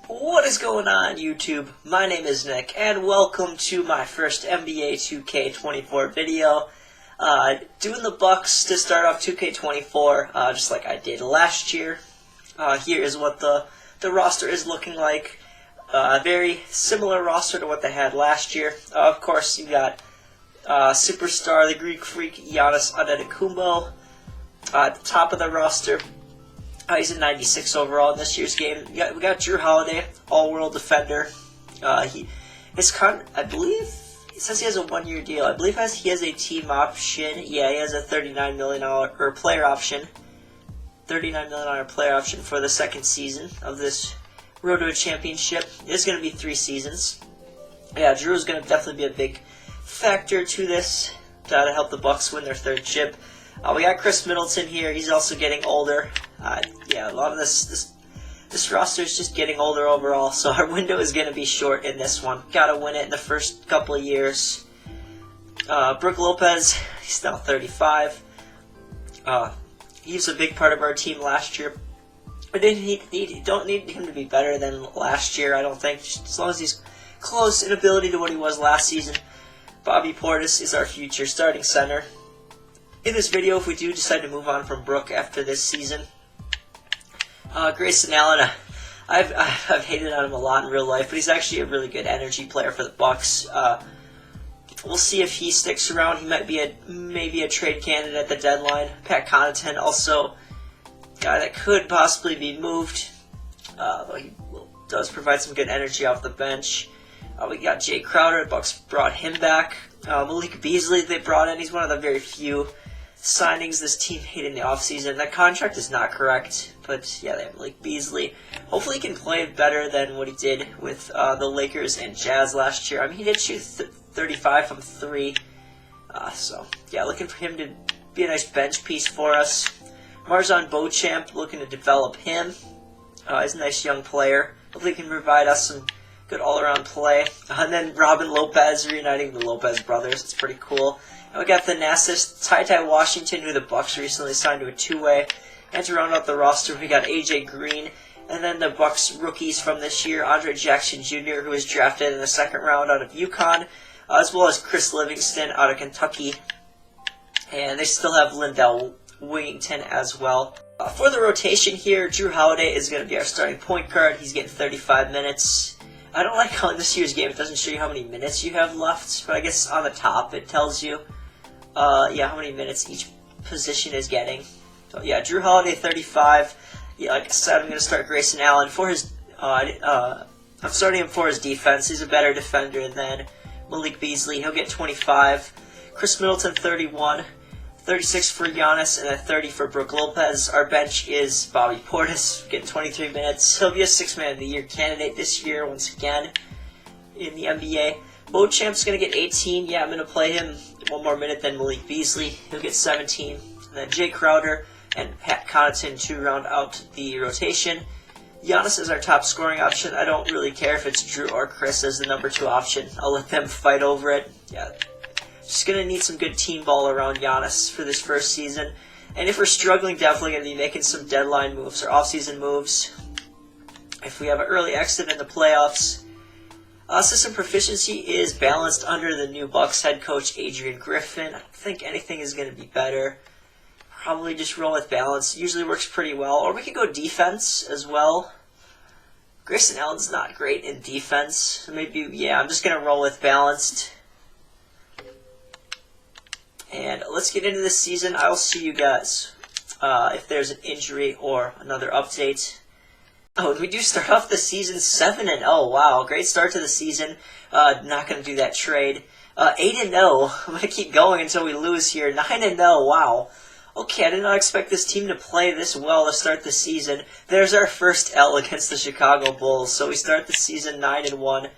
What is going on, YouTube? My name is Nick, and welcome to my first NBA 2K24 video. Doing the Bucks to start off 2K24, just like I did last year. Here is what the roster is looking like. Very similar roster to what they had last year. Of course, you got superstar, the Greek freak, Giannis Antetokounmpo at the top of the roster. He's a 96 overall in this year's game. We got Jrue Holiday, all-world defender. I believe it says he has a one-year deal. I believe he has a team option. Yeah, he has a $39 million player option. $39 million player option for the second season of this Road to a Championship. It's going to be 3 seasons. Yeah, Jrue is going to definitely be a big factor to this to help the Bucks win their third chip. We got Chris Middleton here. He's also getting older. Yeah, a lot of this roster is just getting older overall, so our window is going to be short in this one. Got to win it in the first couple of years. Brook Lopez, he's now 35. He was a big part of our team last year. We don't need him to be better than last year, I don't think. Just as long as he's close in ability to what he was last season. Bobby Portis is our future starting center. In this video, if we do decide to move on from Brook after this season, Grayson Allen, I've hated on him a lot in real life, but he's actually a really good energy player for the Bucks. We'll see if he sticks around. He might be maybe a trade candidate at the deadline. Pat Connaughton, also a guy that could possibly be moved, though he does provide some good energy off the bench. We got Jay Crowder. The Bucks brought him back. Malik Beasley they brought in. He's one of the very few signings this team made in the offseason. That contract is not correct, but yeah, they have Malik Beasley. Hopefully he can play better than what he did with the Lakers and Jazz last year. I mean, he did shoot 35 from 3. So, yeah, looking for him to be a nice bench piece for us. Marzon Beauchamp, looking to develop him. He's a nice young player. Hopefully he can provide us some good all-around play. And then Robin Lopez, reuniting the Lopez brothers. It's pretty cool. And we got the Thanasis Ty Washington, who the Bucks recently signed to a 2-way. And to round out the roster, we got AJ Green. And then the Bucks rookies from this year, Andre Jackson Jr., who was drafted in the second round out of UConn, as well as Chris Livingston out of Kentucky. And they still have Lindell Wingington as well. For the rotation here, Jrue Holiday is going to be our starting point guard. He's getting 35 minutes. I don't like how in this year's game it doesn't show you how many minutes you have left, but I guess on the top it tells you how many minutes each position is getting. So yeah, Jrue Holiday 35. Yeah, like I said, I'm going to start Grayson Allen for his. I'm starting him for his defense. He's a better defender than Malik Beasley. He'll get 25. Chris Middleton 31. 36 for Giannis, and then 30 for Brook Lopez. Our bench is Bobby Portis, getting 23 minutes. He'll be a 6-Man of the Year candidate this year, once again, in the NBA. Beauchamp's going to get 18. Yeah, I'm going to play him one more minute than Malik Beasley. He'll get 17. And then Jay Crowder and Pat Connaughton to round out the rotation. Giannis is our top scoring option. I don't really care if it's Jrue or Chris as the number 2 option. I'll let them fight over it. Yeah. Just going to need some good team ball around Giannis for this first season. And if we're struggling, definitely going to be making some deadline moves or off-season moves. If we have an early exit in the playoffs. System proficiency is balanced under the new Bucks head coach, Adrian Griffin. I don't think anything is going to be better. Probably just roll with balance. Usually works pretty well. Or we could go defense as well. Grayson Allen's not great in defense. So maybe, yeah, I'm just going to roll with balanced. And let's get into this season. I'll see you guys if there's an injury or another update. Oh, we do start off the season 7-0. Wow, great start to the season. Not going to do that trade. 8-0. I'm going to keep going until we lose here. 9-0. Wow. Okay, I did not expect this team to play this well to start the season. There's our first L against the Chicago Bulls. So we start the season 9-1.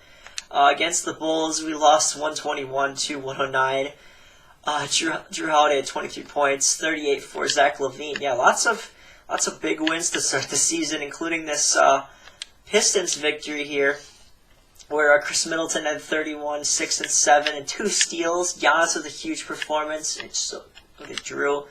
Against the Bulls, we lost 121-109. Jrue Holiday had 23 points, 38 for Zach LaVine. Yeah, lots of big wins to start the season, including this Pistons victory here, where Chris Middleton had 31, 6 and 7, and 2 steals. Giannis with a huge performance. Look at Jrue.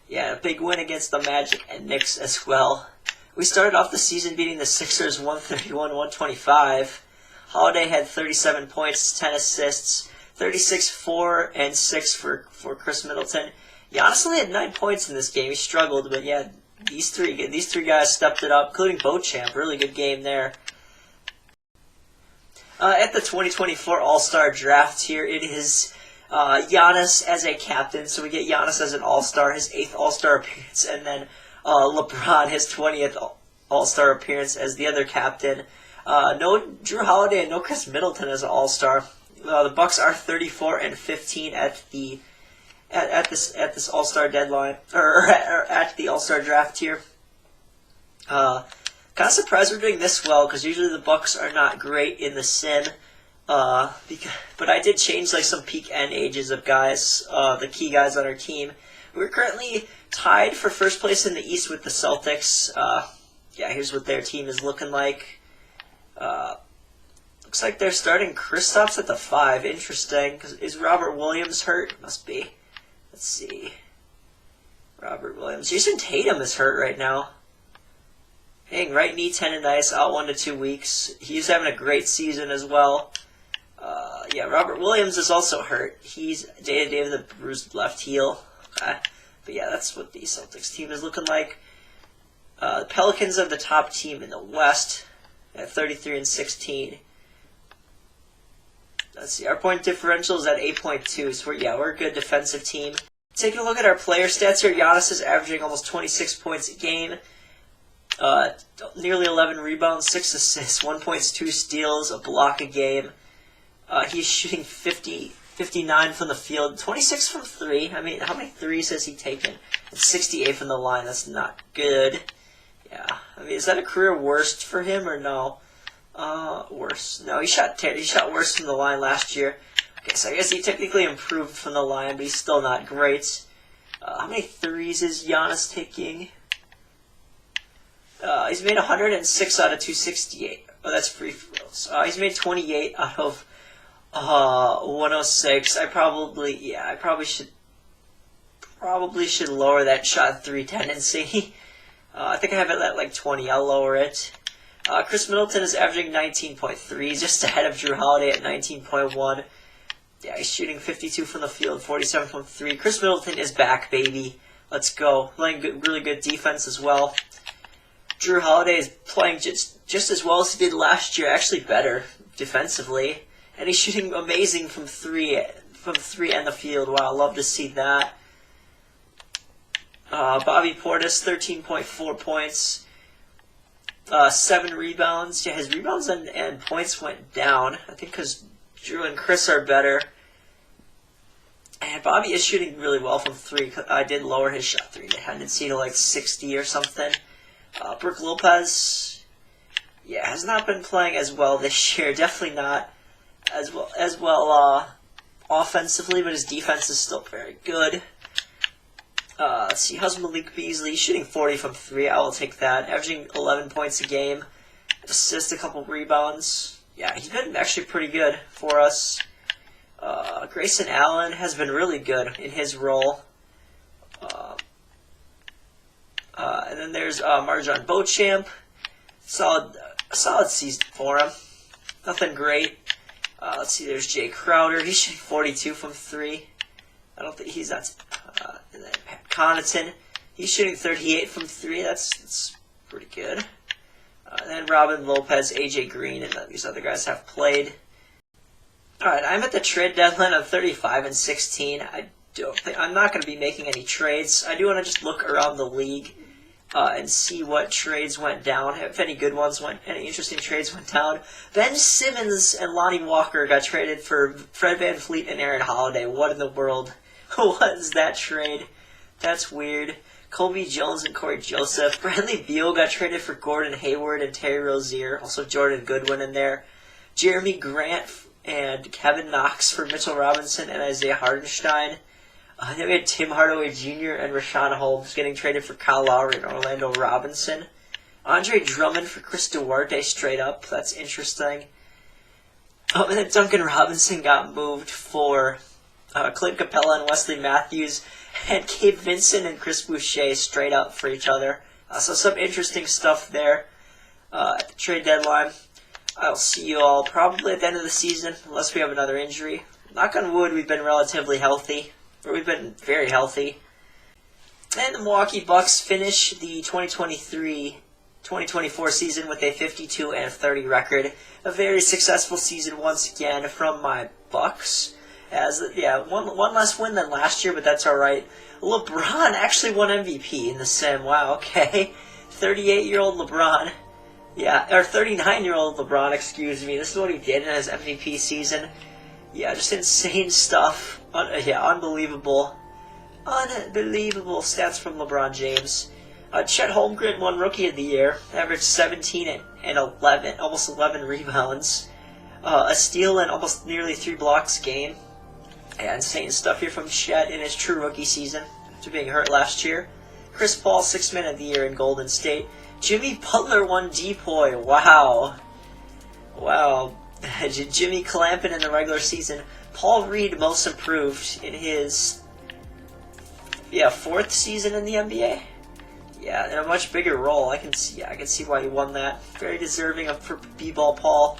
Yeah, a big win against the Magic and Knicks as well. We started off the season beating the Sixers 131-125. Holiday had 37 points, 10 assists, 36, 4, and 6 for Chris Middleton. Giannis only had 9 points in this game. He struggled, but yeah, these three guys stepped it up, including Beauchamp. Really good game there. At the 2024 All-Star Draft here, it is Giannis as a captain. So we get Giannis as an All-Star, his 8th All-Star appearance, and then LeBron, his 20th All-Star appearance as the other captain. No Drew Holiday and no Chris Middleton as an All-Star. The Bucks are 34-15 at this All-Star deadline, or at the All-Star draft here. Kind of surprised we're doing this well, because usually the Bucks are not great in the sim. But I did change like some peak end ages of guys, the key guys on our team. We're currently tied for first place in the East with the Celtics. Yeah, here's what their team is looking like. Looks like they're starting Kristaps at the 5. Interesting. Is Robert Williams hurt? Must be. Let's see. Robert Williams. Jason Tatum is hurt right now. Dang, right knee tendonitis, out 1 to 2 weeks. He's having a great season as well. Yeah, Robert Williams is also hurt. He's day-to-day with a bruised left heel. Okay. But yeah, that's what the Celtics team is looking like. The Pelicans are the top team in the West at 33-16. Let's see, our point differential is at 8.2, so we're a good defensive team. Taking a look at our player stats here, Giannis is averaging almost 26 points a game, nearly 11 rebounds, 6 assists, 1.2 steals, a block a game. He's shooting 59 from the field, 26 from 3. I mean, how many threes has he taken? And 68 from the line. That's not good. Yeah, I mean, is that a career worst for him or no? Worse. No, he shot worse from the line last year. Okay, so I guess he technically improved from the line, but he's still not great. How many threes is Giannis taking? He's made 106 out of 268. Oh, that's free throws. He's made 28 out of 106. I probably should lower that shot 3 tendency. I think I have it at like 20. I'll lower it. Chris Middleton is averaging 19.3, just ahead of Drew Holiday at 19.1. Yeah, he's shooting 52 from the field, 47 from 3. Chris Middleton is back, baby. Let's go. Playing really good defense as well. Drew Holiday is playing just as well as he did last year, actually better defensively. And he's shooting amazing from 3 and the field. Wow, I love to see that. Bobby Portis, 13.4 points. 7 rebounds. Yeah, his rebounds and points went down. I think because Drew and Chris are better. And Bobby is shooting really well from 3. I did lower his shot 3 tendency to like 60 or something. Brook Lopez, yeah, has not been playing as well this year. Definitely not as well offensively, but his defense is still very good. Let's see, how's Malik Beasley? He's shooting 40 from 3. I will take that. Averaging 11 points a game. Assist, a couple rebounds. Yeah, he's been actually pretty good for us. Grayson Allen has been really good in his role. And then there's Marjon Beauchamp. Solid season for him. Nothing great. Let's see, there's Jay Crowder. He's shooting 42 from 3. I don't think he's not. And then Pat Connaughton, he's shooting 38 from 3. That's pretty good. And then Robin Lopez, AJ Green, and these other guys have played. All right, I'm at the trade deadline of 35-16. I'm not going to be making any trades. I do want to just look around the league and see what trades went down. If any good ones any interesting trades went down. Ben Simmons and Lonnie Walker got traded for Fred VanVleet and Aaron Holiday. What in the world? What is that trade? That's weird. Colby Jones and Corey Joseph. Bradley Beal got traded for Gordon Hayward and Terry Rozier. Also Jordan Goodwin in there. Jeremy Grant and Kevin Knox for Mitchell Robinson and Isaiah Hartenstein. Then we had Tim Hardaway Jr. and Rashawn Holmes getting traded for Kyle Lowry and Orlando Robinson. Andre Drummond for Chris Duarte straight up. That's interesting. And then Duncan Robinson got moved for Clint Capella and Wesley Matthews, and Gabe Vincent and Chris Boucher straight up for each other. So some interesting stuff there at the trade deadline. I'll see you all probably at the end of the season, unless we have another injury. Knock on wood, we've been relatively healthy, or we've been very healthy. And the Milwaukee Bucks finish the 2023-2024 season with a 52-30 record. A very successful season once again from my Bucks. As one less win than last year, but that's all right. LeBron actually won MVP in the sim. Wow, okay. 38-year-old LeBron. Yeah, or 39-year-old LeBron, excuse me. This is what he did in his MVP season. Yeah, just insane stuff. Unbelievable. Unbelievable stats from LeBron James. Chet Holmgren won Rookie of the Year. Averaged 17 and 11, almost 11 rebounds. A steal and almost nearly 3 blocks a game. Yeah, insane stuff here from Chet in his true rookie season after being hurt last year. Chris Paul, 6th Man of the Year in Golden State. Jimmy Butler won DPOY. Wow. Jimmy Clampin in the regular season. Paul Reed, Most Improved in his 4th season in the NBA. Yeah, in a much bigger role. I can see why he won that. Very deserving for B-Ball Paul.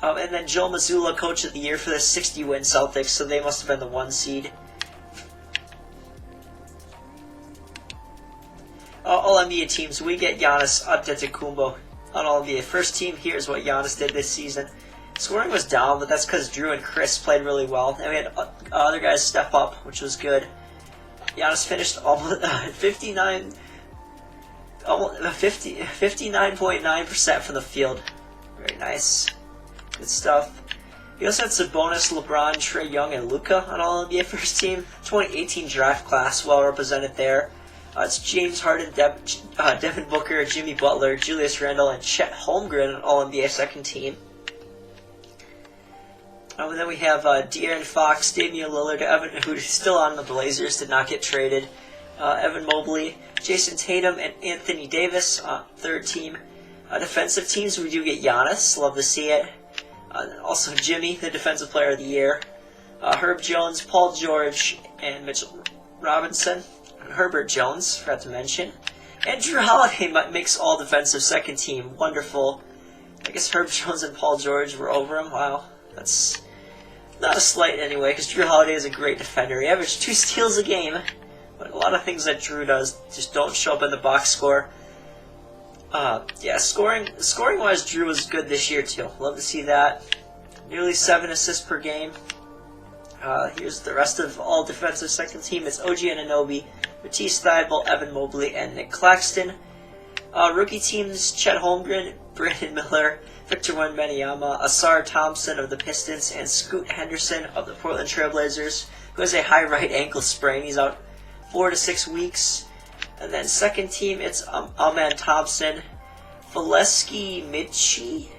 And then Joe Mazzulla, Coach of the Year for the 60-win Celtics, so they must have been the 1 seed. All-NBA teams, we get Giannis Antetokounmpo on All-NBA. First team, here's what Giannis did this season. Scoring was down, but that's because Drew and Chris played really well. And we had other guys step up, which was good. Giannis finished almost 59.9% from the field. Very nice. Good stuff. We also had Sabonis, LeBron, Trae Young, and Luka on All-NBA first team. 2018 draft class, well represented there. It's James Harden, Devin Booker, Jimmy Butler, Julius Randle, and Chet Holmgren on All-NBA second team. And then we have De'Aaron Fox, Damian Lillard, who's still on the Blazers, did not get traded. Evan Mobley, Jason Tatum, and Anthony Davis on third team. Defensive teams, we do get Giannis, love to see it. Also Jimmy, the Defensive Player of the Year. Herb Jones, Paul George, and Mitchell Robinson. Herbert Jones, forgot to mention. And Drew Holiday makes all defensive second team. Wonderful. I guess Herb Jones and Paul George were over him. Wow. That's not a slight anyway, because Drew Holiday is a great defender. He averaged 2 steals a game. But a lot of things that Drew does just don't show up in the box score. Scoring-wise, Drew was good this year too. Love to see that. Nearly 7 assists per game. Here's the rest of all defensive second team. It's OG Anunoby, Matisse Thybulle, Evan Mobley, and Nick Claxton. Rookie teams, Chet Holmgren, Brandon Miller, Victor Wembanyama, Asar Thompson of the Pistons, and Scoot Henderson of the Portland Trailblazers, who has a high right ankle sprain. He's out 4 to 6 weeks. And then second team, it's Aman Thompson, Valeski Michi.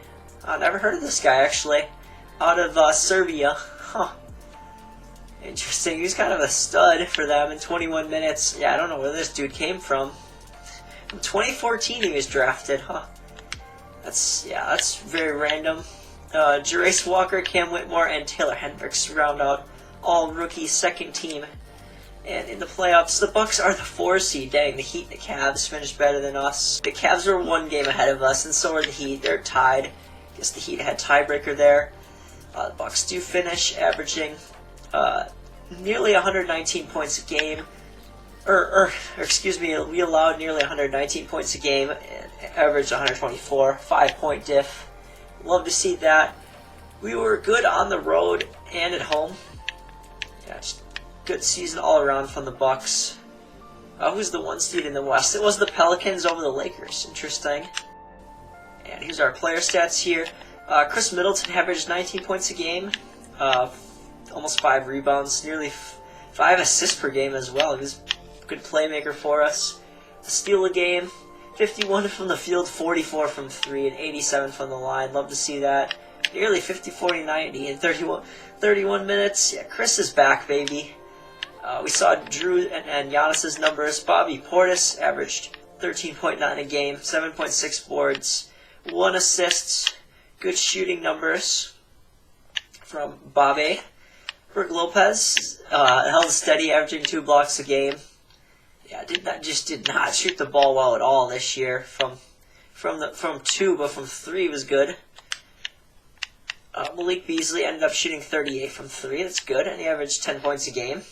I've never heard of this guy, actually. Out of Serbia. Huh. Interesting. He's kind of a stud for them in 21 minutes. Yeah, I don't know where this dude came from. In 2014 he was drafted, huh? That's very random. Jerace Walker, Cam Whitmore, and Taylor Hendricks round out all rookie second team. And in the playoffs, the Bucks are the 4 seed. Dang, the Heat and the Cavs finished better than us. The Cavs are 1 game ahead of us, and so are the Heat. They're tied. I guess the Heat had tiebreaker there. The Bucks do finish averaging nearly 119 points a game. We allowed nearly 119 points a game and averaged 124, 5-point diff. Love to see that. We were good on the road and at home. Yeah, just good season all around from the Bucks. Who's the 1 seed in the West? It was the Pelicans over the Lakers. Interesting. And here's our player stats here. Chris Middleton averaged 19 points a game, almost 5 rebounds, nearly 5 assists per game as well. He was a good playmaker for us. A steal a game, 51 from the field, 44 from 3, and 87 from the line. Love to see that. Nearly 50, 40, 90 in 31 minutes. Yeah, Chris is back, baby. We saw Drew and Giannis's numbers. Bobby Portis averaged 13.9 a game, 7.6 boards, 1 assist. Good shooting numbers from Bobby. Brook Lopez held steady, averaging 2 blocks a game. Yeah, did not shoot the ball well at all this year. From 2, but from 3 was good. Malik Beasley ended up shooting 38 from 3. That's good, and he averaged 10 points a game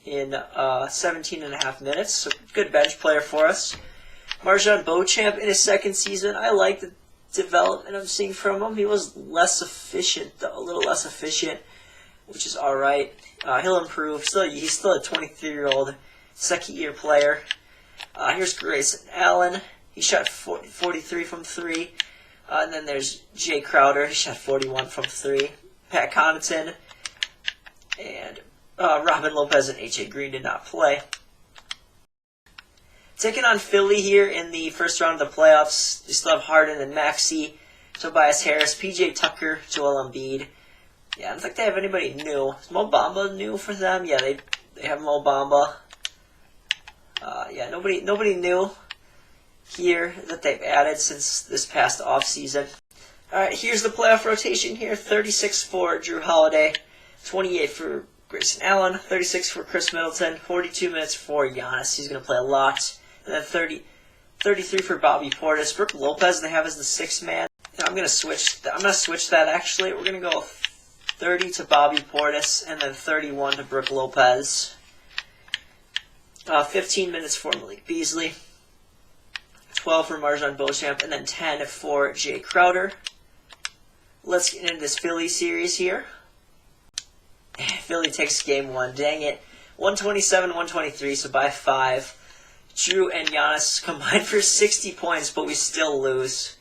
in 17.5 minutes. So good bench player for us. Marjon Beauchamp in his second season. I like the development I'm seeing from him. He was less efficient, though, a little less efficient, which is all right. He'll improve. He's still a 23-year-old second-year player. Here's Grayson Allen. He shot 43 from 3. And then there's Jay Crowder. He shot 41 from 3. Pat Connaughton. And Robin Lopez and A.J. Green did not play. Taking on Philly here in the first round of the playoffs. They still have Harden and Maxey, Tobias Harris, P.J. Tucker, Joel Embiid. Yeah, I don't think they have anybody new. Is Mo Bamba new for them? Yeah, they have Mo Bamba. Yeah, nobody new here that they've added since this past offseason. Alright, here's the playoff rotation here. 36 for Drew Holiday, 28 for Grayson Allen, 36 for Chris Middleton, 42 minutes for Giannis. He's going to play a lot. And then 33 for Bobby Portis. Brook Lopez they have as the 6th man. I'm going to switch that actually. We're going to go 30 to Bobby Portis and then 31 to Brook Lopez. 15 minutes for Malik Beasley. 12 for Marjon Beauchamp, and then 10 for Jay Crowder. Let's get into this Philly series here. Philly takes game 1. Dang it. 127-123, so by 5. Drew and Giannis combined for 60 points, but we still lose.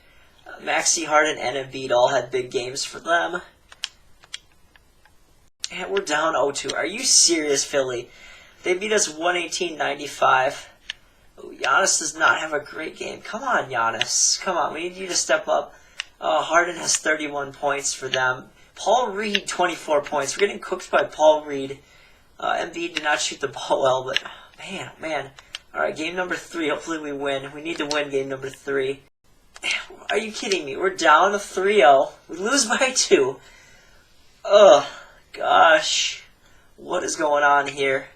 Maxey, Harden, and Embiid all had big games for them. And we're down 0-2. Are you serious, Philly? They beat us 118-95. Oh, Giannis does not have a great game. Come on, Giannis. Come on, we need you to step up. Harden has 31 points for them. Paul Reed, 24 points. We're getting cooked by Paul Reed. Embiid did not shoot the ball well, but man. All right, game number 3. Hopefully we win. We need to win game number 3. Are you kidding me? We're down to 3-0. We lose by 2. Ugh, gosh. What is going on here?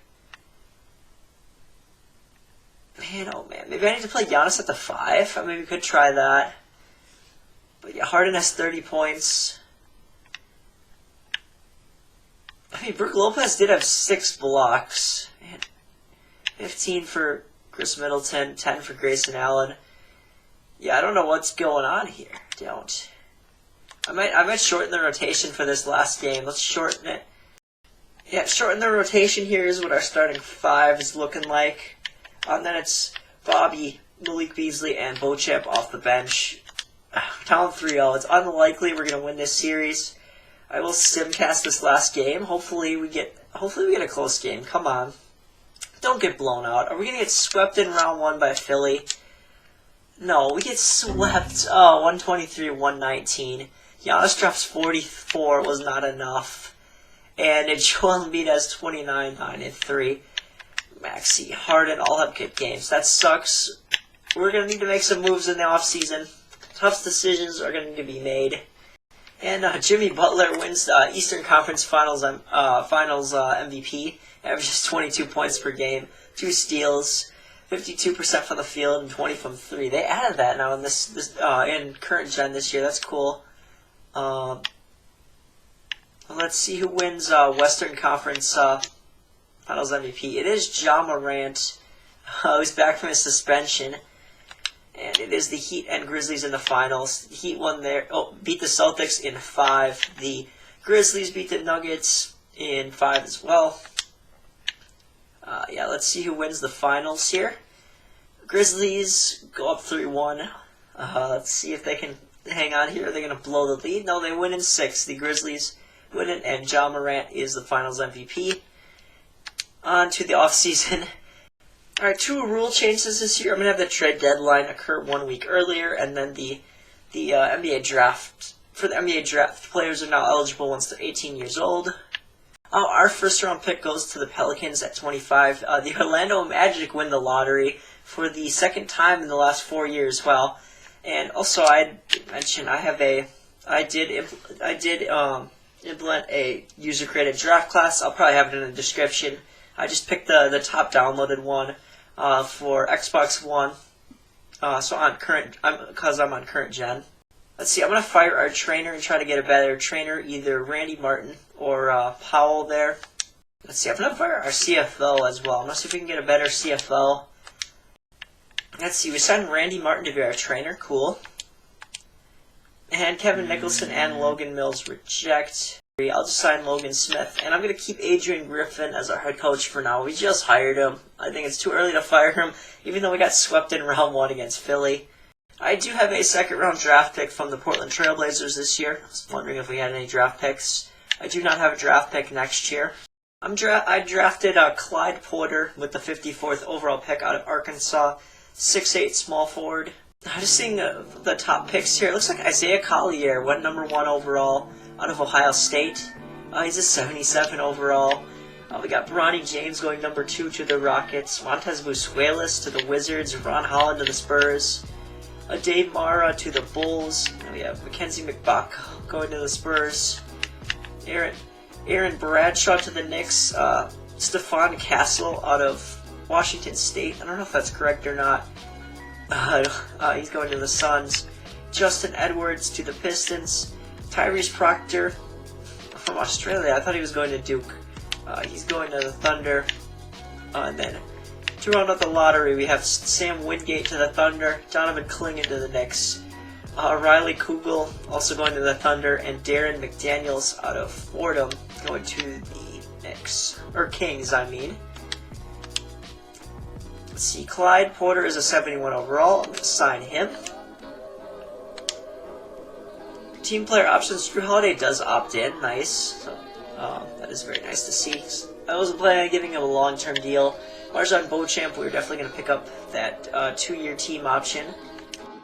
Man, oh man. Maybe I need to play Giannis at the 5. I mean, we could try that. But yeah, Harden has 30 points. I mean, Brook Lopez did have 6 blocks. Man. 15 for Chris Middleton, 10 for Grayson Allen. Yeah, I don't know what's going on here. I might shorten the rotation for this last game. Let's shorten it. Yeah, shorten the rotation here is what our starting 5 is looking like. And then it's Bobby, Malik Beasley, and Beauchamp off the bench. Down 3-0. It's unlikely we're gonna win this series. I will simcast this last game. Hopefully we get a close game. Come on. Don't get blown out. Are we gonna get swept in round 1 by Philly? No, we get swept. Oh, 123-119. Giannis drops 44, was not enough. And Joel Embiid has 29, 9, and 3. Maxey, Harden all have good games. That sucks. We're going to need to make some moves in the offseason. Tough decisions are going to need to be made. And Jimmy Butler wins Eastern Conference Finals MVP. Averages 22 points per game, 2 steals, 52% from the field, and 20 from 3. They added that now in in current gen this year. That's cool. Let's see who wins Western Conference Finals MVP. It is Ja Morant, who's back from his suspension. And it is the Heat and Grizzlies in the finals. The Heat beat the Celtics in 5. The Grizzlies beat the Nuggets in 5 as well. Yeah, let's see who wins the finals here. Grizzlies go up 3-1. Let's see if they can hang on here. Are they going to blow the lead? No, they win in 6. The Grizzlies win it, and Ja Morant is the finals MVP. On to the offseason. Alright, 2 rule changes this year. I'm going to have the trade deadline occur 1 week earlier, and then the NBA draft. For the NBA draft, players are now eligible once they're 18 years old. Our first round pick goes to the Pelicans at 25. The Orlando Magic win the lottery for the second time in the last 4 years. Wow. And also, I did mention I did implement a user-created draft class. I'll probably have it in the description. I just picked the top downloaded one. for Xbox One. So on current, because I'm on current gen. Let's see. I'm gonna fire our trainer and try to get a better trainer, either Randy Martin or Powell there. Let's see. I'm gonna fire our CFO as well. I'm gonna see if we can get a better CFO. Let's see. We signed Randy Martin to be our trainer. Cool. And Kevin Nicholson and Logan Mills reject. I'll just sign Logan Smith, and I'm going to keep Adrian Griffin as our head coach for now. We just hired him. I think it's too early to fire him, even though we got swept in round 1 against Philly. I do have a second-round draft pick from the Portland Trailblazers this year. I was wondering if we had any draft picks. I do not have a draft pick next year. I drafted Clyde Porter with the 54th overall pick out of Arkansas, 6'8" small forward. I'm just seeing the top picks here. It looks like Isaiah Collier went number 1 overall out of Ohio State. He's a 77 overall. We got Bronny James going number 2 to the Rockets. Montez Vucevic to the Wizards. Ron Holland to the Spurs. Dave Mara to the Bulls. And we have Mackenzie McBuck going to the Spurs. Aaron Bradshaw to the Knicks. Stephon Castle out of Washington State. I don't know if that's correct or not. He's going to the Suns. Justin Edwards to the Pistons. Tyrese Proctor from Australia. I thought he was going to Duke. He's going to the Thunder. And then to round out the lottery, we have Sam Wingate to the Thunder. Donovan Clingan to the Knicks. Riley Kugel also going to the Thunder. And Darren McDaniels out of Fordham going to the Knicks. Or Kings, I mean. Let's see. Clyde Porter is a 71 overall. I'm going to sign him. Team player options, Drew Holiday does opt in. Nice. So, that is very nice to see. I wasn't planning on giving him a long-term deal. Marjan Beauchamp, we were definitely going to pick up that 2-year team option.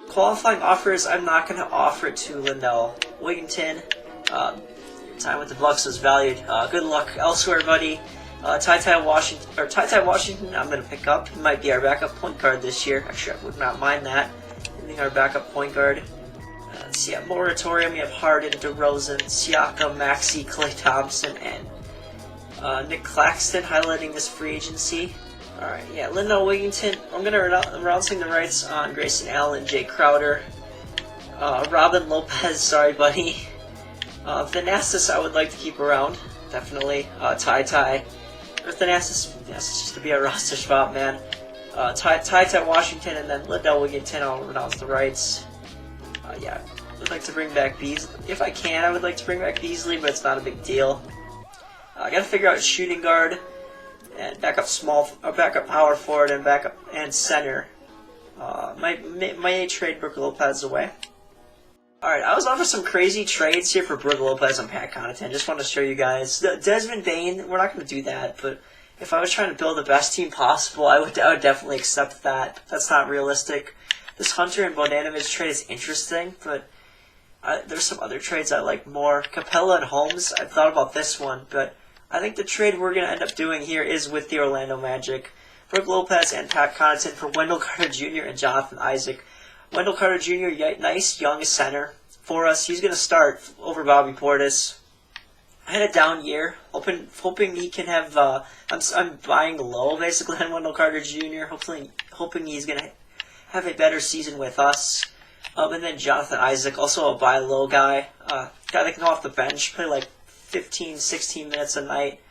Qualifying offers, I'm not going to offer it to Lindell Wigginton. Your time with the Bucks was valued. Good luck elsewhere, buddy. Ty Washington, I'm going to pick up. He might be our backup point guard this year. Actually, I would not mind that. Being our backup point guard. Let's see, at Moratorium, we have Harden, DeRozan, Siakam, Maxey, Klay Thompson, and Nick Claxton highlighting this free agency. Alright, yeah, Lindell Wigginton. I'm going to announcing the rights on Grayson Allen, Jay Crowder, Robin Lopez, sorry buddy. Thanasis I would like to keep around, definitely. Ty, or Thanasis, yes, just to be a roster spot, man. Ty Washington, and then Lindell Wigginton, I'll renounce the rights. Yeah, I would like to bring back Beasley. If I can, I would like to bring back Beasley, but it's not a big deal. I gotta figure out shooting guard and backup power forward and backup and center. May trade Brook Lopez away. Alright, I was on for some crazy trades here for Brook Lopez and Pat Connaughton. Just want to show you guys. Desmond Bane, we're not going to do that, but if I was trying to build the best team possible, I would definitely accept that. That's not realistic. This Hunter and Bogdanovic trade is interesting, but there's some other trades I like more. Capella and Holmes, I've thought about this one, but I think the trade we're going to end up doing here is with the Orlando Magic. Brook Lopez and Pat Connaughton for Wendell Carter Jr. and Jonathan Isaac. Wendell Carter Jr., nice young center for us. He's going to start over Bobby Portis. I had a down year, hoping he can have. I'm buying low basically on Wendell Carter Jr. Hoping he's going to have a better season with us. And then Jonathan Isaac, also a buy low guy. Guy that can go off the bench, play like 15, 16 minutes a night.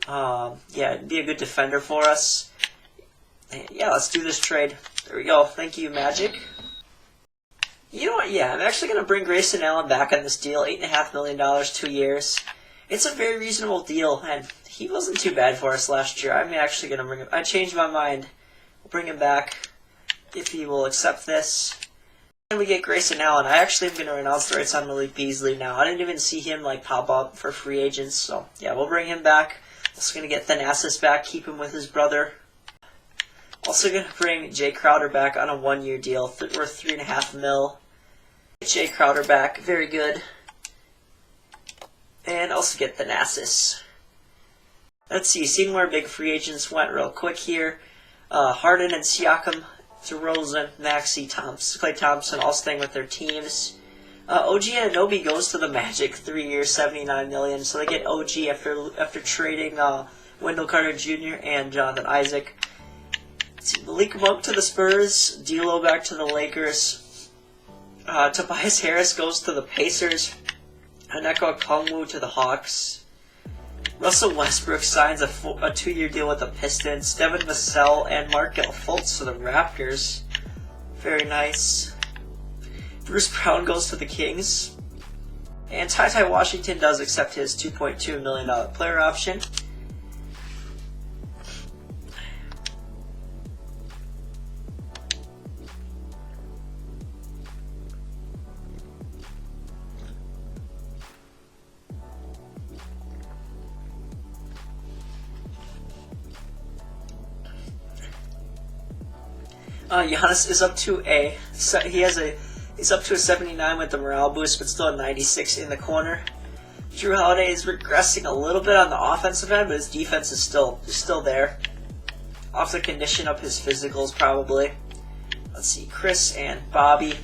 Yeah, be a good defender for us. And yeah, let's do this trade. There we go. Thank you, Magic. You know what? Yeah, I'm actually going to bring Grayson Allen back on this deal. $8.5 million, 2 years. It's a very reasonable deal, and he wasn't too bad for us last year. I'm actually going to bring him. I changed my mind. We'll bring him back if he will accept this. And we get Grayson Allen. I actually am going to announce the rights on Malik Beasley now. I didn't even see him pop up for free agents, so yeah, we'll bring him back. Also going to get Thanasis back, keep him with his brother. Also going to bring Jay Crowder back on a 1-year deal worth $3.5 million. Get Jay Crowder back, very good. And also get Thanasis. Let's see, seeing where big free agents went real quick here. Harden and Siakam, DeRozan, Maxey, Klay Thompson, all staying with their teams. OG Anunoby goes to the Magic, 3 years, $79 million. So they get OG after trading Wendell Carter Jr. and Jonathan Isaac. Let's see, Malik Monk to the Spurs, D'Lo back to the Lakers, Tobias Harris goes to the Pacers, Onyeka Okongwu to the Hawks, Russell Westbrook signs a 2-year deal with the Pistons, Devin Vassell and Markelle Fultz to the Raptors, very nice. Bruce Brown goes to the Kings, and Ty Washington does accept his $2.2 million player option. Giannis is up to he's up to a 79 with the morale boost, but still a 96 in the corner. Jrue Holiday is regressing a little bit on the offensive end, but his defense is still there. Off the condition up his physicals probably. Let's see, Chris and Bobby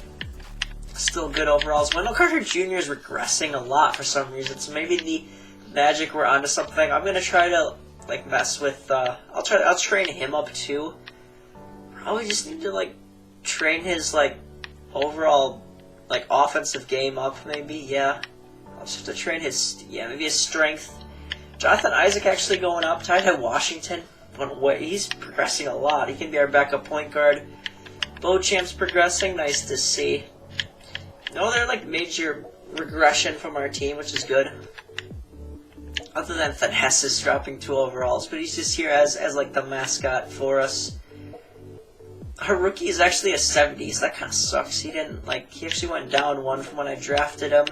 still good overalls. Wendell Carter Jr. is regressing a lot for some reason, so maybe the Magic were onto something. I'm gonna try to mess with. I'll train him up too. Probably just need to train his overall offensive game up. Maybe yeah. I'll just have to train his maybe his strength. Jonathan Isaac actually going up. Ty Washington, he's progressing a lot. He can be our backup point guard. Beauchamp's progressing. Nice to see. No, they're major regression from our team, which is good. Other than Thanasis dropping 2 overalls, but he's just here as the mascot for us. Our rookie is actually a 70, so that kind of sucks. He didn't he actually went down 1 from when I drafted him.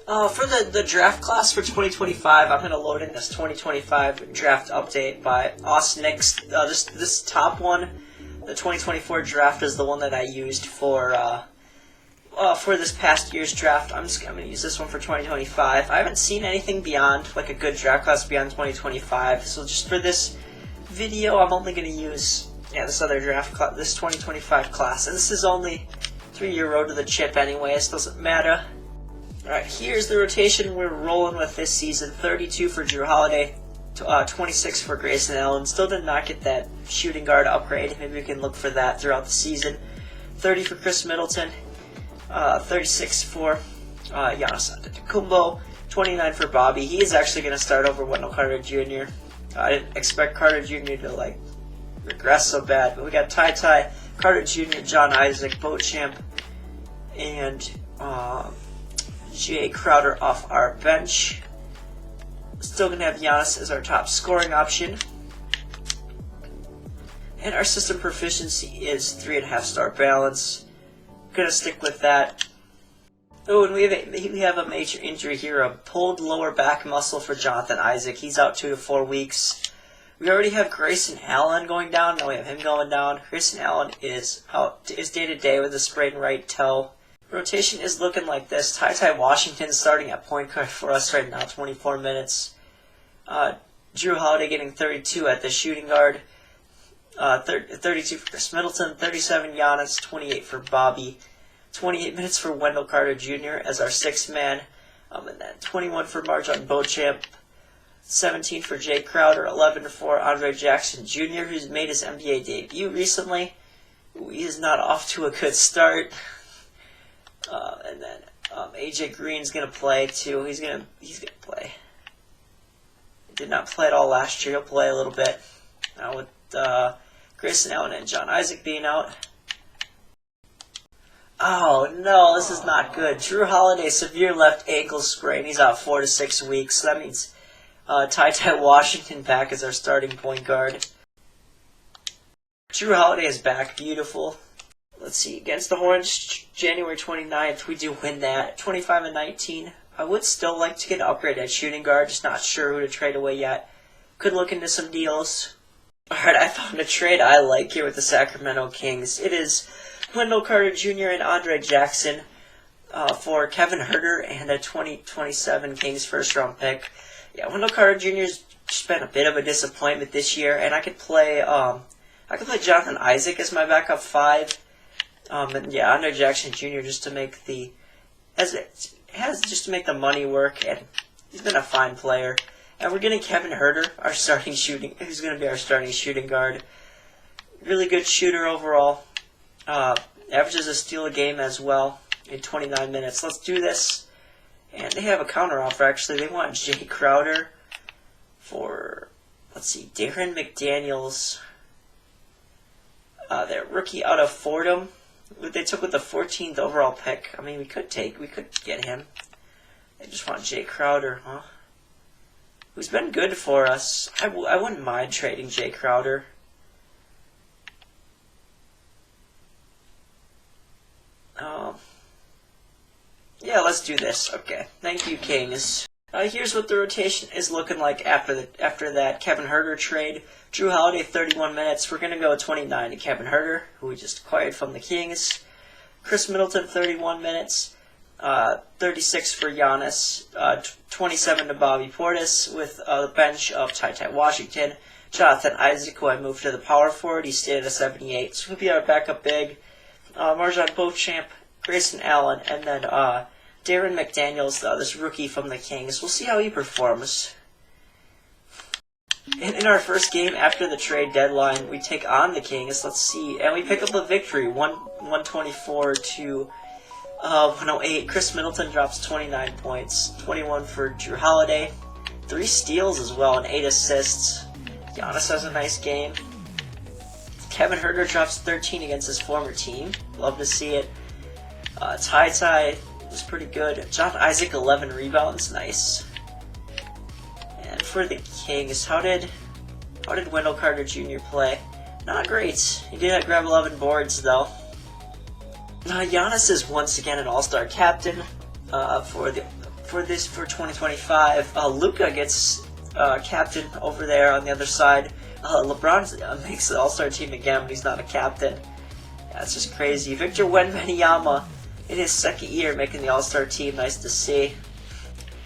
For the draft class for 2025, I'm going to load in this 2025 draft update by Aus Nik. This top one, the 2024 draft, is the one that I used for this past year's draft. I'm going to use this one for 2025. I haven't seen anything beyond a good draft class beyond 2025, so just for this video, I'm only going to use this other draft class, this 2025 class, and this is only 3-year road to the chip anyways, doesn't matter. Alright, here's the rotation we're rolling with this season. 32 for Jrue Holiday, 26 for Grayson Allen. Still did not get that shooting guard upgrade. Maybe we can look for that throughout the season. 30 for Chris Middleton, 36 for Giannis Antetokounmpo, 29 for Bobby. He is actually going to start over Wendell Carter Jr. I didn't expect Carter Jr. to regress so bad, but we got Ty, Carter Jr., John Isaac, Beauchamp, and Jay Crowder off our bench. Still going to have Giannis as our top scoring option. And our system proficiency is 3.5 star balance. Going to stick with that. Oh, and we have a major injury here, a pulled lower back muscle for Jonathan Isaac. He's out 2 to 4 weeks. We already have Grayson Allen going down. Now we have him going down. Grayson Allen is day-to-day with a sprained right toe. Rotation is looking like this. Ty Washington starting at point guard for us right now, 24 minutes. Jrue Holiday getting 32 at the shooting guard. 32 for Chris Middleton, 37 Giannis, 28 for Bobby. 28 minutes for Wendell Carter Jr. as our 6th man. And then 21 for Marjon Beauchamp. 17 for Jay Crowder, 11 for Andre Jackson Jr., who's made his NBA debut recently. He is not off to a good start. And then AJ Green's gonna play too. He's gonna play. He did not play at all last year. He'll play a little bit now with Grayson Allen and John Isaac being out. Oh no, this is not good. Jrue Holiday, severe left ankle sprain. He's out 4 to 6 weeks. So that means Ty Washington back as our starting point guard. Jrue Holiday is back. Beautiful. Let's see. Against the Hornets, January 29th, we do win that. 25-19. I would still like to get an upgrade at shooting guard. Just not sure who to trade away yet. Could look into some deals. Alright, I found a trade I like here with the Sacramento Kings. It is Wendell Carter Jr. and Andre Jackson for Kevin Huerter and a 2027 Kings first-round pick. Yeah, Wendell Carter Jr.'s just been a bit of a disappointment this year, and I could play Jonathan Isaac as my backup 5. And yeah, Andre Jackson Jr. just to make the money work, and he's been a fine player. And we're getting Kevin Huerter, who's going to be our starting shooting guard. really good shooter overall. Averages a steal a game as well in 29 minutes. Let's do this. And they have a counter offer, actually. They want Jay Crowder for, let's see, Darren McDaniels. Their rookie out of Fordham. They took with the 14th overall pick. I mean, we could get him. They just want Jay Crowder, huh? Who's been good for us. I wouldn't mind trading Jay Crowder. Yeah, let's do this. Okay, thank you, Kings. Here's what the rotation is looking like after that Kevin Huerter trade. Drew Holiday, 31 minutes. We're going to go 29 to Kevin Huerter, who we just acquired from the Kings. Chris Middleton, 31 minutes. 36 for Giannis. 27 to Bobby Portis with the bench of Ty Washington. Jonathan Isaac, who I moved to the power forward. He stayed at a 78. So he'll be our backup big. Marjan Beauchamp, Grayson Allen, and then Darren McDaniels, this rookie from the Kings. We'll see how he performs. In our first game after the trade deadline, we take on the Kings. Let's see, and we pick up a victory, 124 to 108. Chris Middleton drops 29 points, 21 for Drew Holiday, 3 steals as well, and 8 assists. Giannis has a nice game. Kevin Huerter drops 13 against his former team. Love to see it. Ty was pretty good. John Isaac, 11 rebounds. Nice. And for the Kings, how did Wendell Carter Jr. play? Not great. He did grab 11 boards, though. Giannis is once again an All-Star captain for 2025. Luka gets captain over there on the other side. LeBron makes the All-Star team again, but he's not a captain. That's just crazy. Victor Wembanyama in his second year making the All-Star team. Nice to see.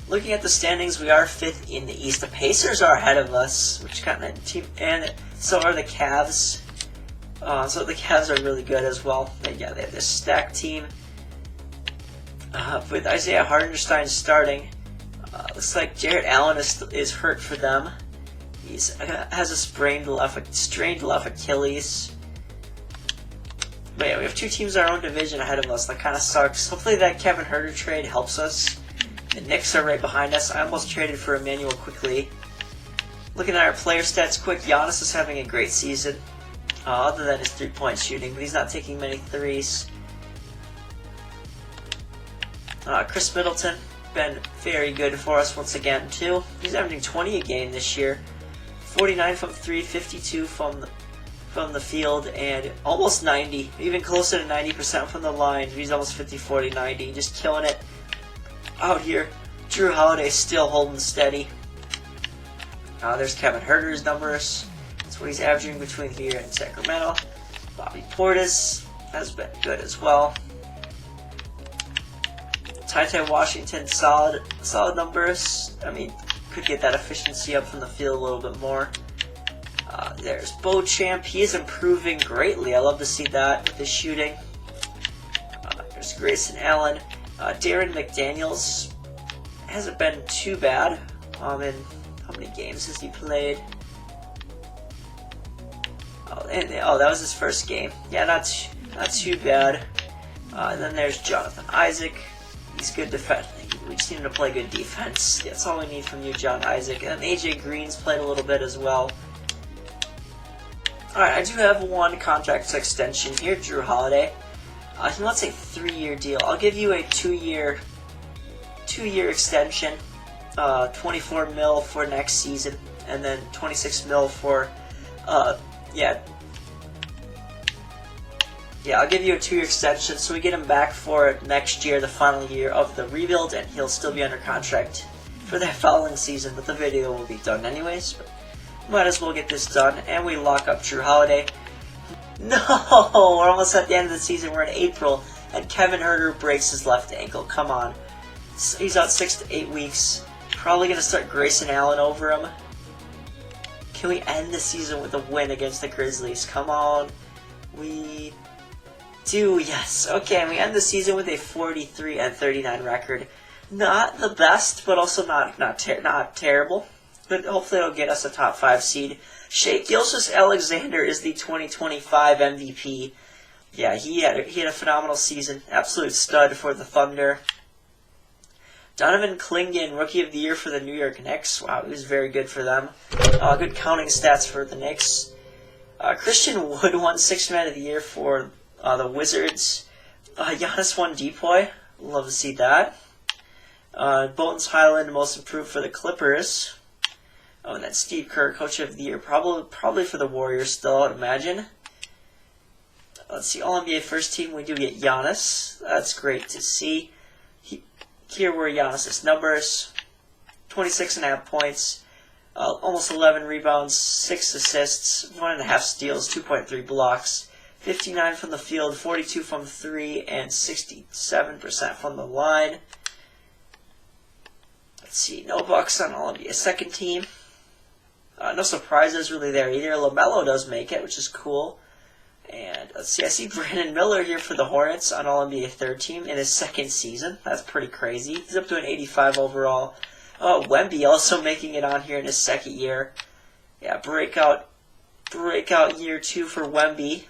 Looking at the standings, we are 5th in the East. The Pacers are ahead of us, which kind of team, and so are the Cavs. So the Cavs are really good as well. They have this stacked team with Isaiah Hartenstein starting. Looks like Jarrett Allen is hurt for them. He has a strained left Achilles. But yeah, we have 2 teams in our own division ahead of us. That kind of sucks. Hopefully that Kevin Huerter trade helps us. The Knicks are right behind us. I almost traded for Emmanuel quickly. Looking at our player stats quick, Giannis is having a great season. Other than his 3-point shooting, but he's not taking many threes. Chris Middleton, been very good for us once again, too. He's averaging 20 a game this year. 49 from 3, 52 from the field, and almost 90, even closer to 90% from the line. He's almost 50, 40, 90, just killing it out here. Drew Holiday still holding steady. There's Kevin Huerter's numbers. That's what he's averaging between here and Sacramento. Bobby Portis has been good as well. Ty Washington, solid numbers. I mean, could get that efficiency up from the field a little bit more. There's Beauchamp. He is improving greatly. I love to see that with his shooting. There's Grayson Allen. Darren McDaniels hasn't been too bad. In how many games has he played? That was his first game. Yeah, not too bad. And then there's Jonathan Isaac. He's good defense. We just need him to play good defense. That's all we need from you, John Isaac. And AJ Green's played a little bit as well. Alright, I do have one contract extension here, Drew Holiday. He wants a 3-year deal. I'll give you a 2-year extension. 24 mil for next season, and then 26 mil for I'll give you a 2-year extension, so we get him back for next year, the final year of the rebuild, and he'll still be under contract for that following season, but the video will be done anyways. But might as well get this done, and we lock up Drew Holiday. No! We're almost at the end of the season. We're in April, and Kevin Huerter breaks his left ankle. Come on. He's out 6 to 8 weeks. Probably going to start Grayson Allen over him. Can we end the season with a win against the Grizzlies? Come on. We do, yes. Okay, and we end the season with a 43-39 record. Not the best, but also not terrible. But hopefully it'll get us a top 5 seed. Shai Gilgeous-Alexander is the 2025 MVP. Yeah, he had a phenomenal season. Absolute stud for the Thunder. Donovan Clingan, Rookie of the Year for the New York Knicks. Wow, he was very good for them. Good counting stats for the Knicks. Christian Wood won Sixth Man of the Year for the Wizards. Giannis won Depoy. Love to see that. Bones Highland, Most Improved for the Clippers. Oh, and then Steve Kerr, Coach of the Year, probably for the Warriors still, I'd imagine. Let's see, All-NBA First Team, we do get Giannis. That's great to see. Here were Giannis' numbers. 26.5 points, almost 11 rebounds, 6 assists, 1.5 steals, 2.3 blocks, 59 from the field, 42 from 3, and 67% from the line. Let's see, no Bucks on All-NBA Second Team. No surprises really there either. LaMelo does make it, which is cool. And let's see, I see Brandon Miller here for the Hornets on All-NBA Third Team in his second season. That's pretty crazy. He's up to an 85 overall. Wemby also making it on here in his second year. Yeah, breakout year 2 for Wemby.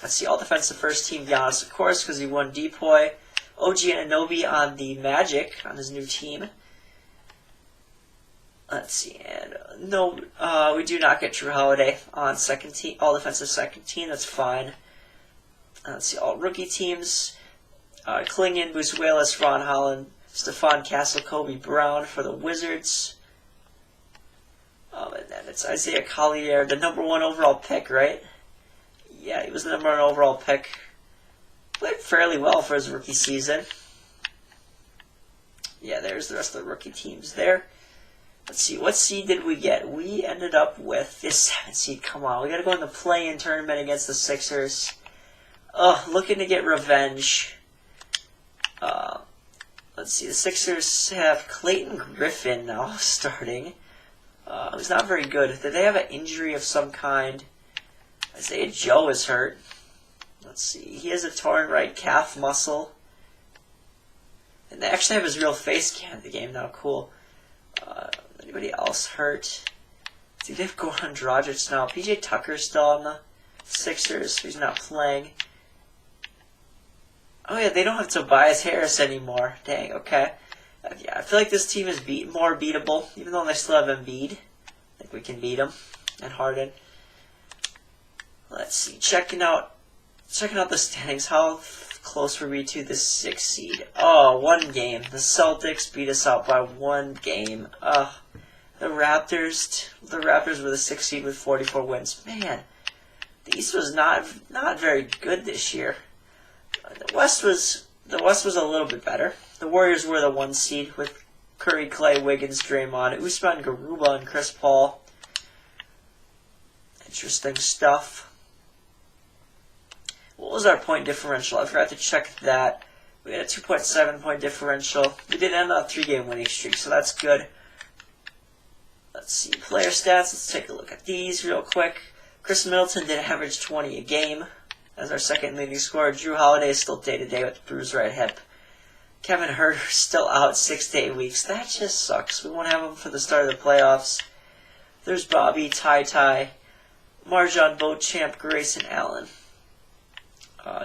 Let's see, All Defensive First Team Giannis, of course, because he won Depoy. OG Anunoby on the Magic on his new team. Let's see, and no, we do not get Drew Holiday on second team, All Defensive Second Team. That's fine. Let's see, all rookie teams: Clingan, Buzuelas, Ron Holland, Stephon Castle, Kobe Brown for the Wizards. And then it's Isaiah Collier, the #1 overall pick, right? Yeah, he was the #1 overall pick. Played fairly well for his rookie season. Yeah, there's the rest of the rookie teams there. Let's see, what seed did we get? We ended up with this 7th seed. Come on, we got to go in the play-in tournament against the Sixers. Looking to get revenge. Let's see, the Sixers have Clayton Griffin now starting. Who's not very good. Did they have an injury of some kind? Isaiah Joe is hurt. Let's see, he has a torn right calf muscle. And they actually have his real face cam in the game now. Cool. Anybody else hurt? See, they have Goran Dragic now. PJ Tucker's still on the Sixers. He's not playing. Oh yeah, they don't have Tobias Harris anymore. Dang, okay. Yeah, I feel like this team is more beatable, even though they still have Embiid. I think we can beat them. And Harden. Let's see, checking out the standings. How close were we to the 6th seed? Oh, 1 game. The Celtics beat us out by 1 game. The Raptors were the 6th seed with 44 wins. Man, the East was not very good this year. The West was a little bit better. The Warriors were the 1 seed with Curry, Clay, Wiggins, Draymond, Usman Garuba, and Chris Paul. Interesting stuff. What was our point differential? I forgot to check that. We had a 2.7 point differential. We did end on a 3-game winning streak, so that's good. Let's see, player stats. Let's take a look at these real quick. Chris Middleton did average 20 a game as our second leading scorer. Drew Holiday is still day-to-day with bruised right hip. Kevin Huerter still out 6 to 8 weeks. That just sucks. We won't have him for the start of the playoffs. There's Bobby, Ty, Marjon Beauchamp, Grayson Allen,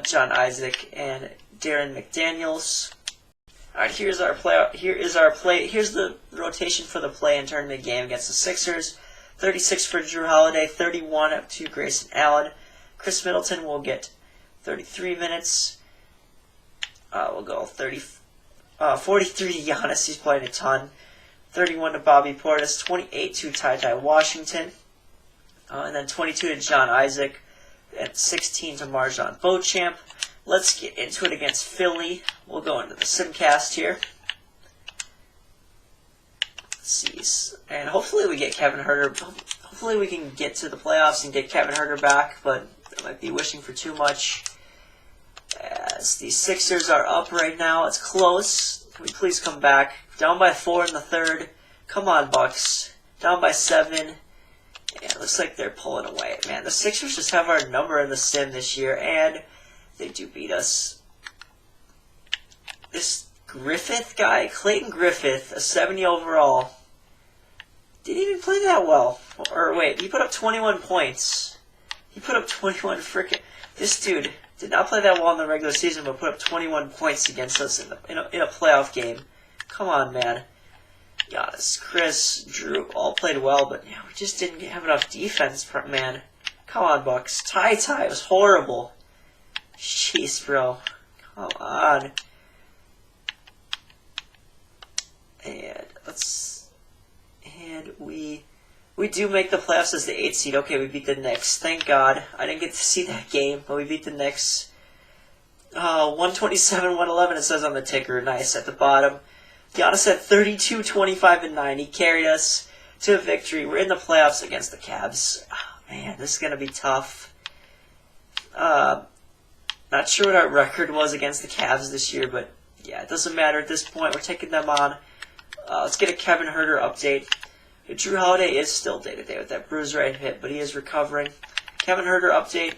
John Isaac, and Darren McDaniels. All right, here's the rotation for the play-in tournament game against the Sixers. 36 for Drew Holiday, 31 to Grayson Allen. Chris Middleton will get 33 minutes. We'll go 43 to Giannis. He's playing a ton. 31 to Bobby Portis. 28 to Ty Washington. And then 22 to John Isaac. And 16 to Marjon Beauchamp. Let's get into it against Philly. We'll go into the simcast here. Let's see. And hopefully we get Kevin Huerter. Hopefully we can get to the playoffs and get Kevin Huerter back, but I might be wishing for too much. As the Sixers are up right now. It's close. Can we please come back? Down by 4 in the third. Come on, Bucks. Down by 7. Yeah, it looks like they're pulling away. Man, the Sixers just have our number in the sim this year, and they do beat us. This Griffith guy, Clayton Griffith, a 70 overall. Didn't even play that well. Or wait, he put up 21 points. He put up 21 frickin'... This dude did not play that well in the regular season, but put up 21 points against us in a playoff game. Come on, man. Giannis, Chris, Drew all played well, but yeah, we just didn't have enough defense, man. Come on, Bucks. Tie was horrible. Jeez, bro. Come on. And we do make the playoffs as the 8th seed. Okay, we beat the Knicks. Thank God. I didn't get to see that game, but we beat the Knicks. 127-111 it says on the ticker. Nice at the bottom. Giannis had 32, 25, and 9. He carried us to a victory. We're in the playoffs against the Cavs. Oh, man, this is going to be tough. Not sure what our record was against the Cavs this year, but yeah, it doesn't matter at this point. We're taking them on. Let's get a Kevin Huerter update. Drew Holiday is still day-to-day with that bruise right hip, but he is recovering. Kevin Huerter update.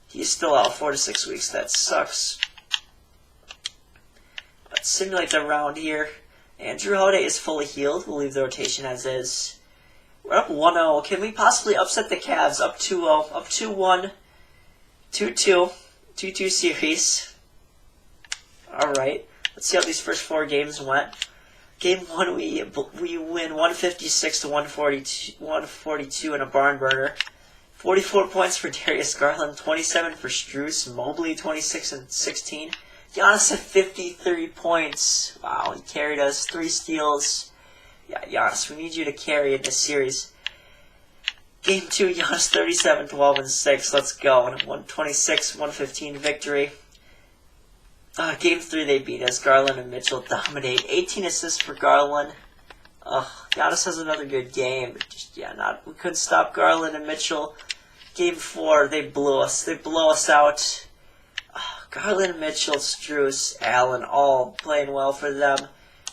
He's still out 4 to 6 weeks. That sucks. Let's simulate the round here. And Drew Holiday is fully healed. We'll leave the rotation as is. We're up 1-0. Can we possibly upset the Cavs? Up 2-0. Up 2-1. 2-2. 2-2 series. Alright. Let's see how these first 4 games went. Game 1, we win 156 to 142 in a barn burner. 44 points for Darius Garland, 27 for Strus, Mobley 26 and 16. Giannis at 53 points. Wow, he carried us. 3 steals. Yeah, Giannis, we need you to carry in this series. Game 2, Giannis 37, 12, and 6. Let's go. 126-115 victory. Game 3, they beat us. Garland and Mitchell dominate. 18 assists for Garland. Giannis has another good game. We couldn't stop Garland and Mitchell. Game 4, they blew us. They blow us out. Garland, Mitchell, Strus, Allen, all playing well for them.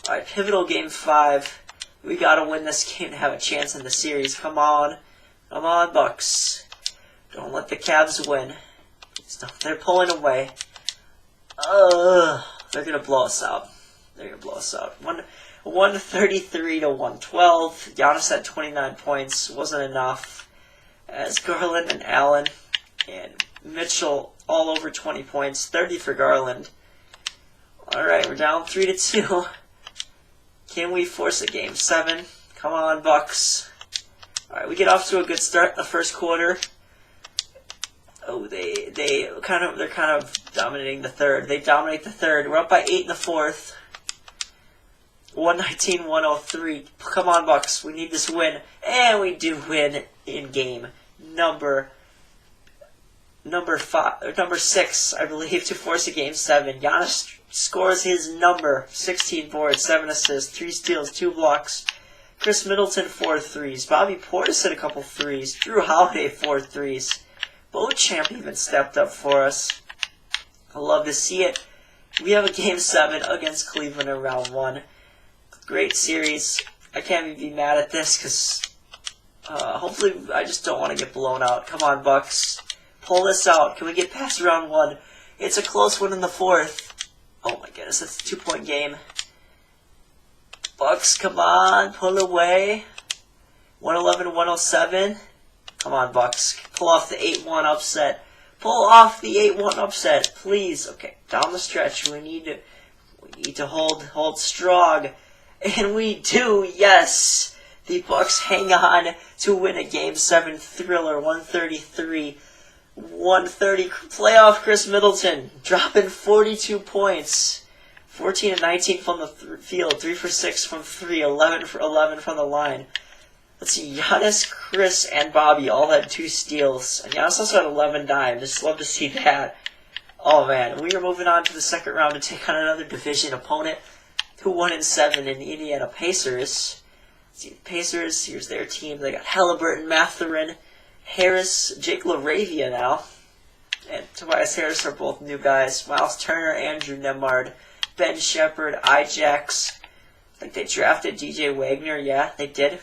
Alright, pivotal Game 5. We gotta win this game to have a chance in the series. Come on. Come on, Bucks. Don't let the Cavs win. They're pulling away. They're gonna blow us out. 133 to 112. Giannis had 29 points. Wasn't enough. As Garland and Allen and Mitchell all over 20 points. 30 for Garland. Alright, we're down 3 to 2. Can we force a Game 7? Come on, Bucks. Alright, we get off to a good start in the first quarter. They're kind of dominating the third. They dominate the third. We're up by 8 in the fourth. 119-103. Come on, Bucks. We need this win. And we do win in game number 6, I believe, to force a Game 7. Giannis scores his number. 16 boards, 7 assists, 3 steals, 2 blocks. Chris Middleton, 4 threes. Bobby Portis hit a couple threes. Drew Holiday, 4 threes. Beauchamp even stepped up for us. I love to see it. We have a Game 7 against Cleveland in round 1. Great series. I can't even be mad at this because hopefully I just don't want to get blown out. Come on, Bucks. Pull this out. Can we get past round 1? It's a close one in the 4th. Oh my goodness, that's a 2-point game. Bucks, come on. Pull away. 111-107. Come on, Bucks. Pull off the 8-1 upset. Pull off the 8-1 upset, please. Okay, down the stretch. We need to hold strong. And we do, yes! The Bucks hang on to win a Game 7 thriller, 133-130. Playoff Chris Middleton, dropping 42 points. 14 and 19 from the field, 3 for 6 from 3, 11 for 11 from the line. Let's see, Giannis, Chris, and Bobby all had 2 steals. And Giannis also had 11 dimes. Just love to see that. Oh man, we are moving on to the second round to take on another division opponent who 1-7 in the Indiana Pacers. See the Pacers, here's their team. They got Halliburton, Mathurin, Harris, Jake LaRavia now, and Tobias Harris are both new guys. Miles Turner, Andrew Nemhard, Ben Shepherd, Ijax. I think they drafted DJ Wagner. Yeah, they did.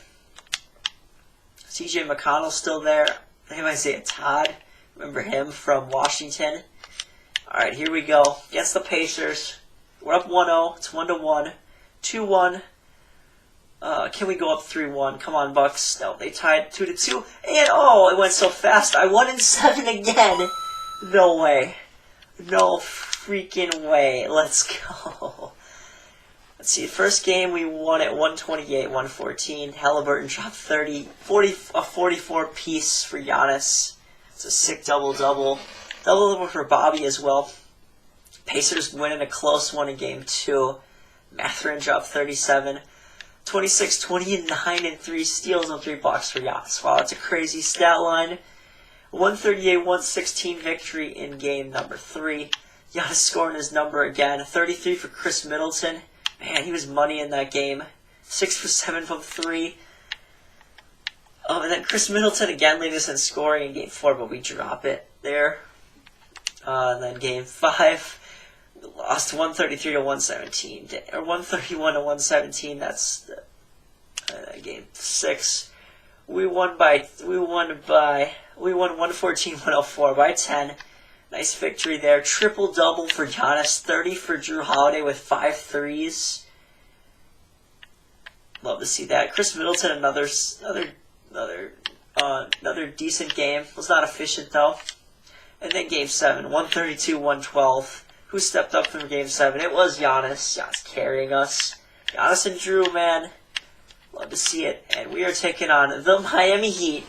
CJ McConnell's still there. They have Isaiah Todd. Remember him from Washington. Alright, here we go. Against the Pacers. We're up 1-0. It's 1-1. 2-1. Can we go up 3-1? Come on, Bucks. No, they tied 2-2. And, oh, it went so fast. I won in 7 again. No way. No freaking way. Let's go. Let's see. First game, we won at 128-114. Halliburton dropped 40, a 44 piece for Giannis. It's a sick double-double. Double-double for Bobby as well. Pacers winning a close one in game 2. Mathurin dropped 37. 26, 20, and 9, and 3 steals and 3 blocks for Giannis. Wow, that's a crazy stat line. 138-116 victory in game number 3. Giannis scoring his number again. 33 for Chris Middleton. Man, he was money in that game. 6 for 7 from 3. And then Chris Middleton again leading us in scoring in game 4, but we drop it there. And then game 5. Lost 133-117, or 131-117. That's game 6. We won 114-104 by 10. Nice victory there. Triple double for Giannis. 30 for Drew Holiday with 5 threes. Love to see that. Chris Middleton another decent game. Was not efficient though. And then game 7, 132-112. Who stepped up from game 7? It was Giannis. Giannis carrying us. Giannis and Drew, man. Love to see it. And we are taking on the Miami Heat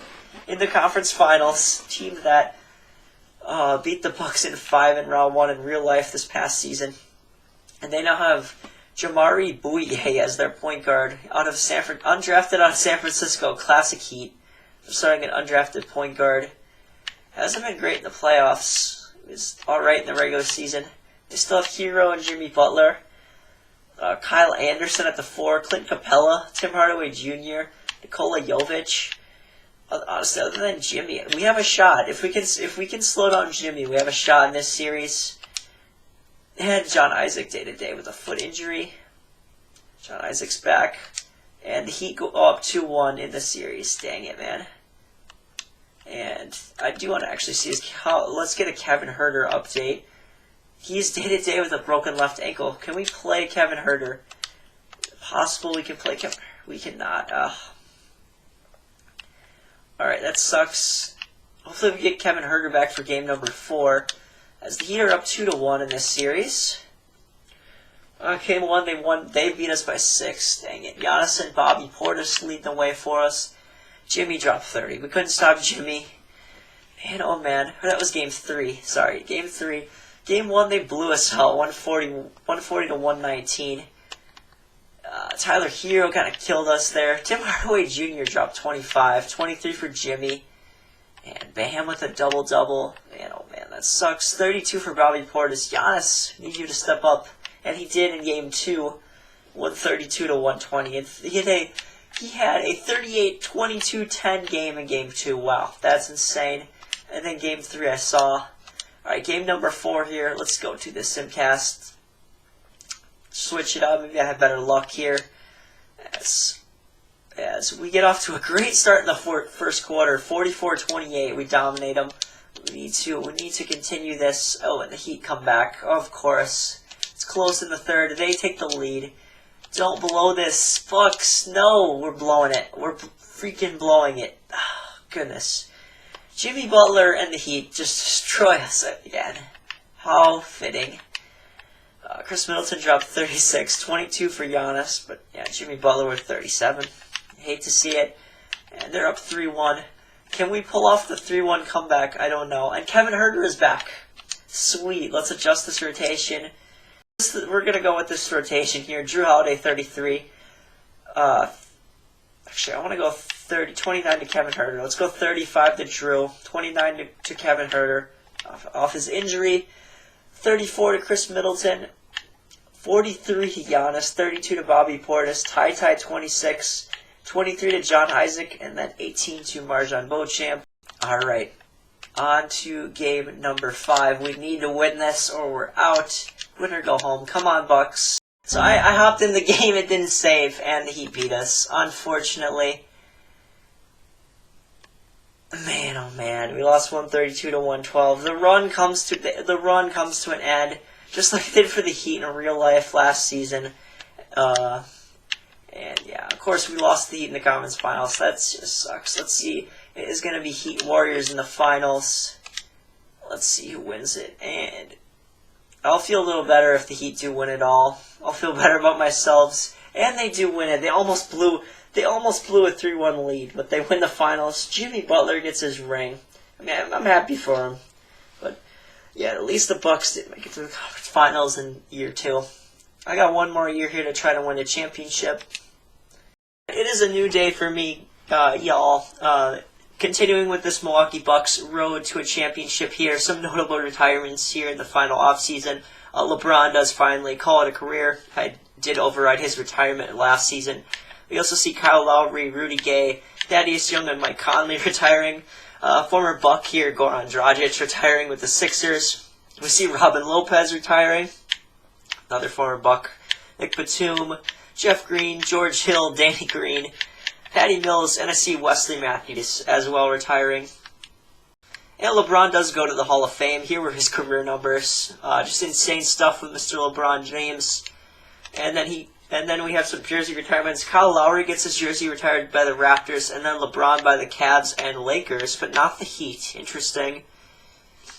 in the conference finals. Team that beat the Bucks in 5 in round 1 in real life this past season. And they now have Jamari Bouye as their point guard undrafted out of San Francisco. Classic Heat. They're starting an undrafted point guard. Hasn't been great in the playoffs. He was alright in the regular season. They still have Hero and Jimmy Butler. Kyle Anderson at the 4. Clint Capella. Tim Hardaway Jr. Nikola Jovic. Honestly, other than Jimmy, we have a shot. If we can slow down Jimmy, we have a shot in this series. They had John Isaac day-to-day with a foot injury. John Isaac's back. And the Heat go up 2-1 in the series. Dang it, man. And I do want to actually see let's get a Kevin Huerter update. He's day-to-day with a broken left ankle. Can we play Kevin Huerter? Possible we can play Kevin. We cannot. Alright, that sucks. Hopefully we get Kevin Huerter back for game number 4. As the Heat are up 2-1 in this series. Game 1, they beat us by 6. Dang it. Giannis and Bobby Portis lead the way for us. Jimmy dropped 30. We couldn't stop Jimmy. Man, oh man. That was game 3. Sorry, game 3. Game 1, they blew us out, 140-119. Tyler Hero kind of killed us there. Tim Hardaway Jr. dropped 25. 23 for Jimmy. And Bam with a double-double. Man, oh man, that sucks. 32 for Bobby Portis. Giannis, need you to step up. And he did in game 2. 132-120. And he had a 38-22-10 game in game 2. Wow, that's insane. And then game 3 I saw. Alright, game number 4 here. Let's go to the Simcast. Switch it up. Maybe I have better luck here. As we get off to a great start in the first quarter. 44-28. We dominate them. We need to continue this. Oh, and the Heat come back. Of course. It's close in the third. They take the lead. Don't blow this. Bucks. No, we're blowing it. We're freaking blowing it. Oh, goodness. Jimmy Butler and the Heat just destroy us again. How fitting. Chris Middleton dropped 36, 22 for Giannis, but yeah, Jimmy Butler with 37. Hate to see it. And they're up 3-1. Can we pull off the 3-1 comeback? I don't know. And Kevin Huerter is back. Sweet. Let's adjust this rotation. We're going to go with this rotation here. Drew Holiday, 33. Actually, I want to go 29 to Kevin Huerter. Let's go 35 to Drew. 29 to Kevin Huerter off his injury. 34 to Chris Middleton. 43 to Giannis. 32 to Bobby Portis. Ty 26. 23 to John Isaac. And then 18 to Marjon Beauchamp. Alright. On to game number 5. We need to win this or we're out. Win or go home. Come on, Bucks. So I hopped in the game, it didn't save, and the Heat beat us, unfortunately. Man, oh man, we lost 132-112. The run comes to an end, just like it did for the Heat in real life last season. And yeah, course, we lost the Heat in the Conference Finals. That just sucks. Let's see. It is going to be Heat Warriors in the finals. Let's see who wins it. And I'll feel a little better if the Heat do win it all. I'll feel better about myself. And they do win it. They almost blew a 3-1 lead, but they win the finals. Jimmy Butler gets his ring. I mean, I'm happy for him. But yeah, at least the Bucks did make it to the conference finals in year 2. I got one more year here to try to win a championship. It is a new day for me, y'all. Continuing with this Milwaukee Bucks road to a championship here. Some notable retirements here in the final offseason. LeBron does finally call it a career. I did override his retirement last season. We also see Kyle Lowry, Rudy Gay, Thaddeus Young, and Mike Conley retiring. Former Buck here, Goran Dragic, retiring with the Sixers. We see Robin Lopez retiring. Another former Buck. Nick Batum, Jeff Green, George Hill, Danny Green, Patty Mills, and I see Wesley Matthews as well retiring. And LeBron does go to the Hall of Fame. Here were his career numbers. Just insane stuff with Mr. LeBron James. And then we have some jersey retirements. Kyle Lowry gets his jersey retired by the Raptors, and then LeBron by the Cavs and Lakers, but not the Heat. Interesting.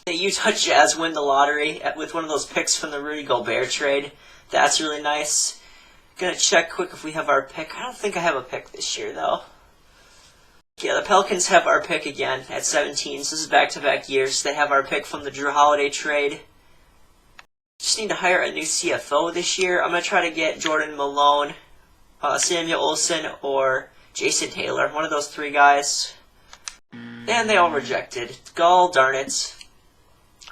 The Utah Jazz win the lottery with one of those picks from the Rudy Gobert trade. That's really nice. Gonna check quick if we have our pick. I don't think I have a pick this year, though. Yeah, the Pelicans have our pick again at 17, so this is back-to-back years. They have our pick from the Drew Holiday trade. Just need to hire a new CFO this year. I'm going to try to get Jordan Malone, Samuel Olsen, or Jason Taylor. One of those 3 guys. And they all rejected. Gall darn it. So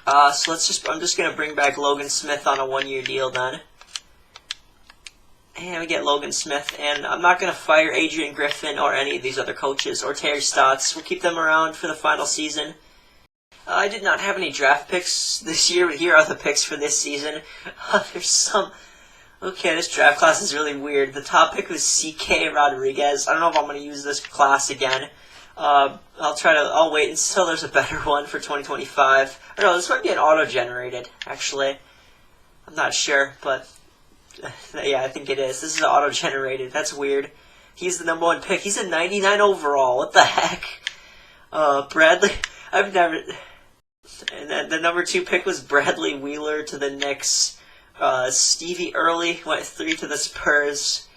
I'm just going to bring back Logan Smith on a 1-year deal then. And we get Logan Smith, and I'm not going to fire Adrian Griffin or any of these other coaches, or Terry Stotts. We'll keep them around for the final season. I did not have any draft picks this year, but here are the picks for this season. There's some... Okay, this draft class is really weird. The top pick was C.K. Rodriguez. I don't know if I'm going to use this class again. I'll wait until there's a better one for 2025. I don't know, this might be an auto-generated, actually. I'm not sure, but... yeah, I think it is. This is auto-generated. That's weird. He's the number 1 pick. He's a 99 overall. What the heck? Bradley... I've never... And then the number 2 pick was Bradley Wheeler to the Knicks. Stevie Early went 3 to the Spurs.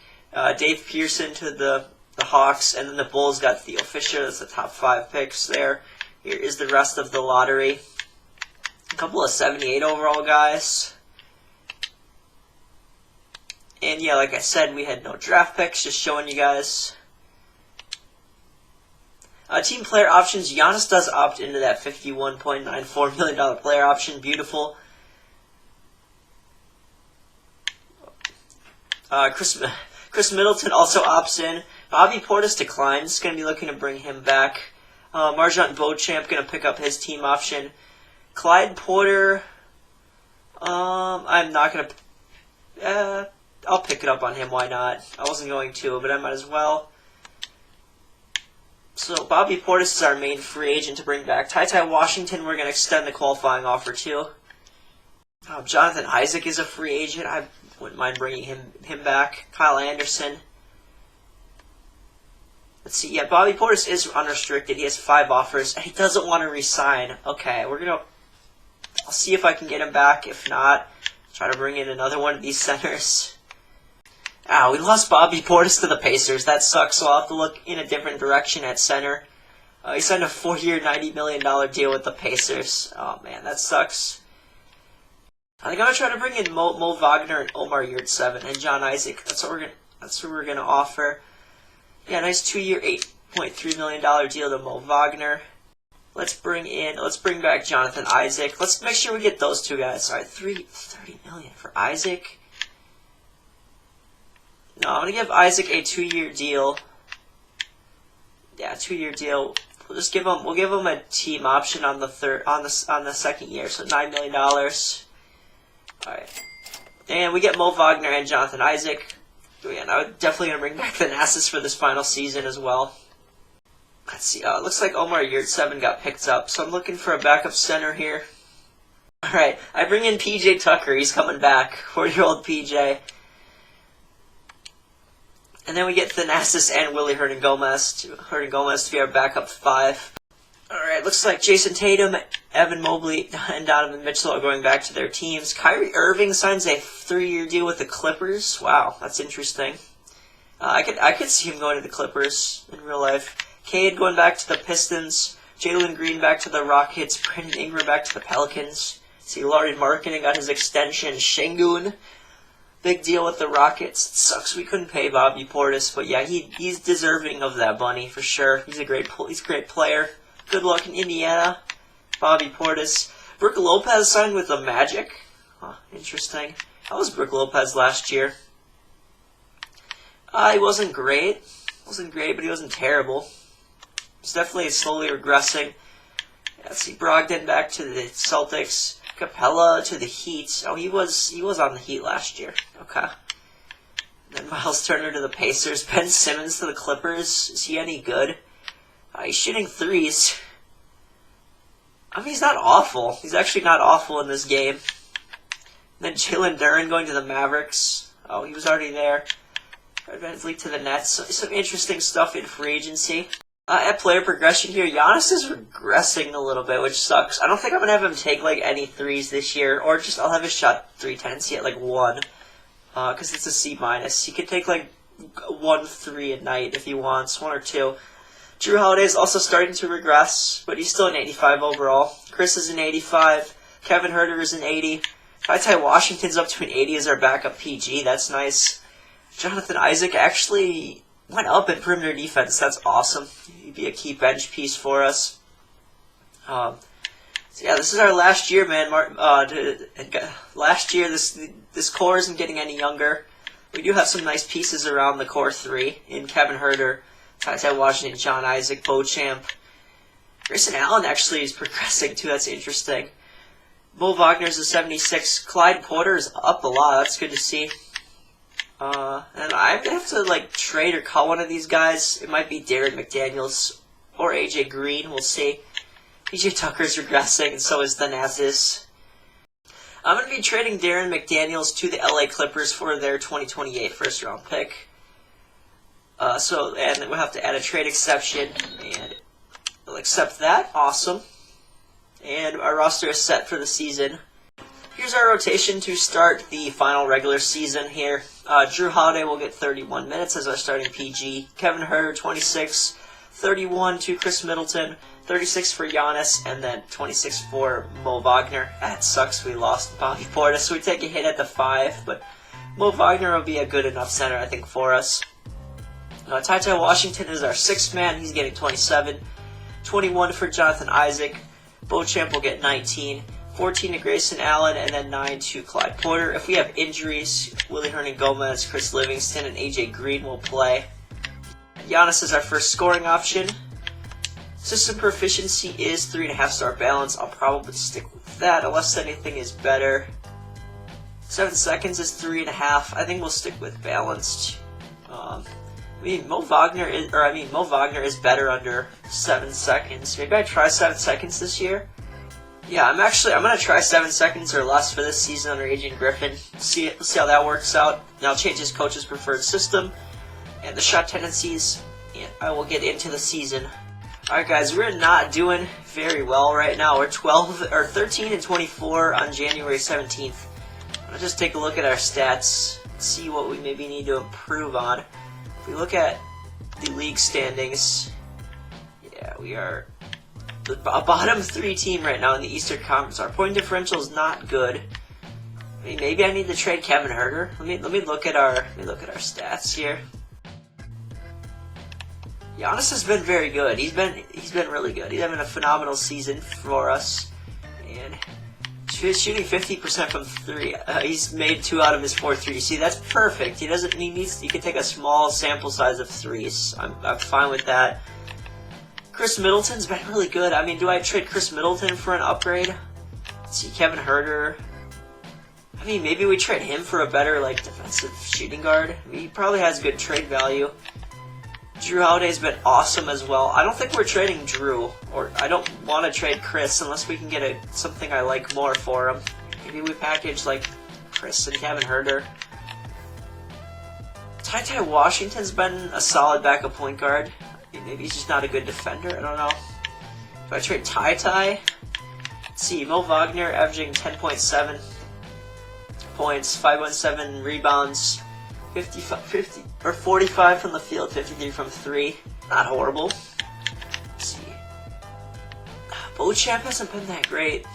Dave Pearson to the Hawks. And then the Bulls got Theo Fisher. That's the top 5 picks there. Here is the rest of the lottery. A couple of 78 overall guys. And yeah, like I said, we had no draft picks. Just showing you guys. Team player options. Giannis does opt into that $51.94 million player option. Beautiful. Chris Middleton also opts in. Bobby Portis declines. Going to be looking to bring him back. Marjant Beauchamp going to pick up his team option. Clyde Porter. I'm not going to... I'll pick it up on him. Why not? I wasn't going to, but I might as well. So Bobby Portis is our main free agent to bring back. Ty Washington, we're going to extend the qualifying offer to. Jonathan Isaac is a free agent. I wouldn't mind bringing him back. Kyle Anderson. Let's see. Yeah, Bobby Portis is unrestricted. He has 5 offers, and he doesn't want to resign. Okay, I'll see if I can get him back. If not, try to bring in another one of these centers. We lost Bobby Portis to the Pacers. That sucks, so I'll have to look in a different direction at center. He signed a 4-year, $90 million deal with the Pacers. Oh, man, that sucks. I think I'm going to try to bring in Mo Wagner and Omar Yurtseven and John Isaac. That's what we're gonna offer. Yeah, nice 2-year, $8.3 million deal to Mo Wagner. Let's bring back Jonathan Isaac. Let's make sure we get those 2 guys. All right, $30 million for Isaac. No, I'm gonna give Isaac a 2-year deal. Yeah, 2-year deal. We'll give him a team option on the second year, so $9 million. All right, and we get Mo Wagner and Jonathan Isaac. Yeah, I'm definitely gonna bring back the Thanasis for this final season as well. Let's see. It looks like Omar Yurtseven got picked up, so I'm looking for a backup center here. All right, I bring in PJ Tucker. He's coming back. 40-year-old PJ. And then we get Thanasis and Willie Hernan-Gomez to be our backup 5. Alright, looks like Jason Tatum, Evan Mobley, and Donovan Mitchell are going back to their teams. Kyrie Irving signs a 3-year deal with the Clippers. Wow, that's interesting. I could see him going to the Clippers in real life. Cade going back to the Pistons. Jalen Green back to the Rockets. Brandon Ingram back to the Pelicans. See, Lauri Markkanen got his extension. Şengün, big deal with the Rockets. It sucks we couldn't pay Bobby Portis, but yeah, he's deserving of that money for sure. He's a great player. Good luck in Indiana. Bobby Portis. Brook Lopez signed with the Magic. Huh, interesting. How was Brook Lopez last year? He wasn't great. But he wasn't terrible. He's definitely slowly regressing. Let's see, Brogdon back to the Celtics. Capella to the Heat. Oh, he was on the Heat last year. Okay. Then Miles Turner to the Pacers. Ben Simmons to the Clippers. Is he any good? He's shooting threes. I mean, he's not awful. He's actually not awful in this game. Then Jalen Duren going to the Mavericks. Oh, he was already there. Eventually to the Nets. So, some interesting stuff in free agency. At player progression here, Giannis is regressing a little bit, which sucks. I don't think I'm going to have him take like any threes this year, or just I'll have his shot 3 tendency at like 1, because it's a C-. He could take like 1 3 a night if he wants, 1 or 2. Drew Holiday is also starting to regress, but he's still an 85 overall. Chris is an 85. Kevin Huerter is an 80. Ty Washington's up to an 80 as our backup PG. That's nice. Jonathan Isaac actually went up in perimeter defense. That's awesome. He'd be a key bench piece for us. So yeah, this is our last year, man. Last year, this core isn't getting any younger. We do have some nice pieces around the core 3 in Kevin Huerter, Ty Washington, John Isaac, Beauchamp. Grayson Allen actually is progressing too. That's interesting. Mo Wagner's a 76. Clyde Porter is up a lot. That's good to see. And I have to like trade or call one of these guys. It might be Darren McDaniels or AJ Green. We'll see. PJ Tucker's regressing, and so is Thanasis. I'm going to be trading Darren McDaniels to the LA Clippers for their 2028 first-round pick. And then we'll have to add a trade exception, and we'll accept that. Awesome. And our roster is set for the season. Here's our rotation to start the final regular season here. Drew Holiday will get 31 minutes as our starting PG. Kevin Huerter, 26. 31 to Chris Middleton. 36 for Giannis. And then 26 for Mo Wagner. That sucks. We lost Bobby Portis, so we take a hit at the 5. But Mo Wagner will be a good enough center, I think, for us. Ty Washington is our 6th man. He's getting 27. 21 for Jonathan Isaac. Beauchamp will get 19. 14 to Grayson Allen, and then 9 to Clyde Porter. If we have injuries, Willie Hernan-Gomez, Chris Livingston, and AJ Green will play. Giannis is our first scoring option. System proficiency is 3.5 star balance. I'll probably stick with that unless anything is better. 7 seconds is 3.5. I think we'll stick with balanced. Mo Wagner is better under 7 seconds. Maybe I try 7 seconds this year. Yeah, I'm gonna try 7 seconds or less for this season under Adrian Griffin. See how that works out. And I'll change his coach's preferred system and the shot tendencies, and I will get into the season. Alright guys, we're not doing very well right now. We're 13 and 24 on January 17th. Let's just take a look at our stats, see what we maybe need to improve on. If we look at the league standings, yeah, we are a bottom 3 team right now in the Eastern Conference. Our point differential is not good. I mean, maybe I need to trade Kevin Huerter. Let me look at our stats here. Giannis has been very good. He's been really good. He's having a phenomenal season for us, and he's shooting 50% from 3. He's made 2 out of his 4 threes. See, that's perfect. He can take a small sample size of 3s. I'm fine with that. Chris Middleton's been really good. I mean, do I trade Chris Middleton for an upgrade? Let's see, Kevin Huerter. I mean, maybe we trade him for a better, like, defensive shooting guard. I mean, he probably has good trade value. Drew Holiday's been awesome as well. I don't think we're trading Drew, or I don't want to trade Chris unless we can get something I like more for him. Maybe we package, like, Chris and Kevin Huerter. Ty Washington's been a solid backup point guard. Maybe he's just not a good defender. I don't know. If I trade Ty, let's see, Mo Wagner averaging 10.7 points, 5.7 rebounds, 45 from the field, 53 from 3. Not horrible. Let's see. Beauchamp hasn't been that great.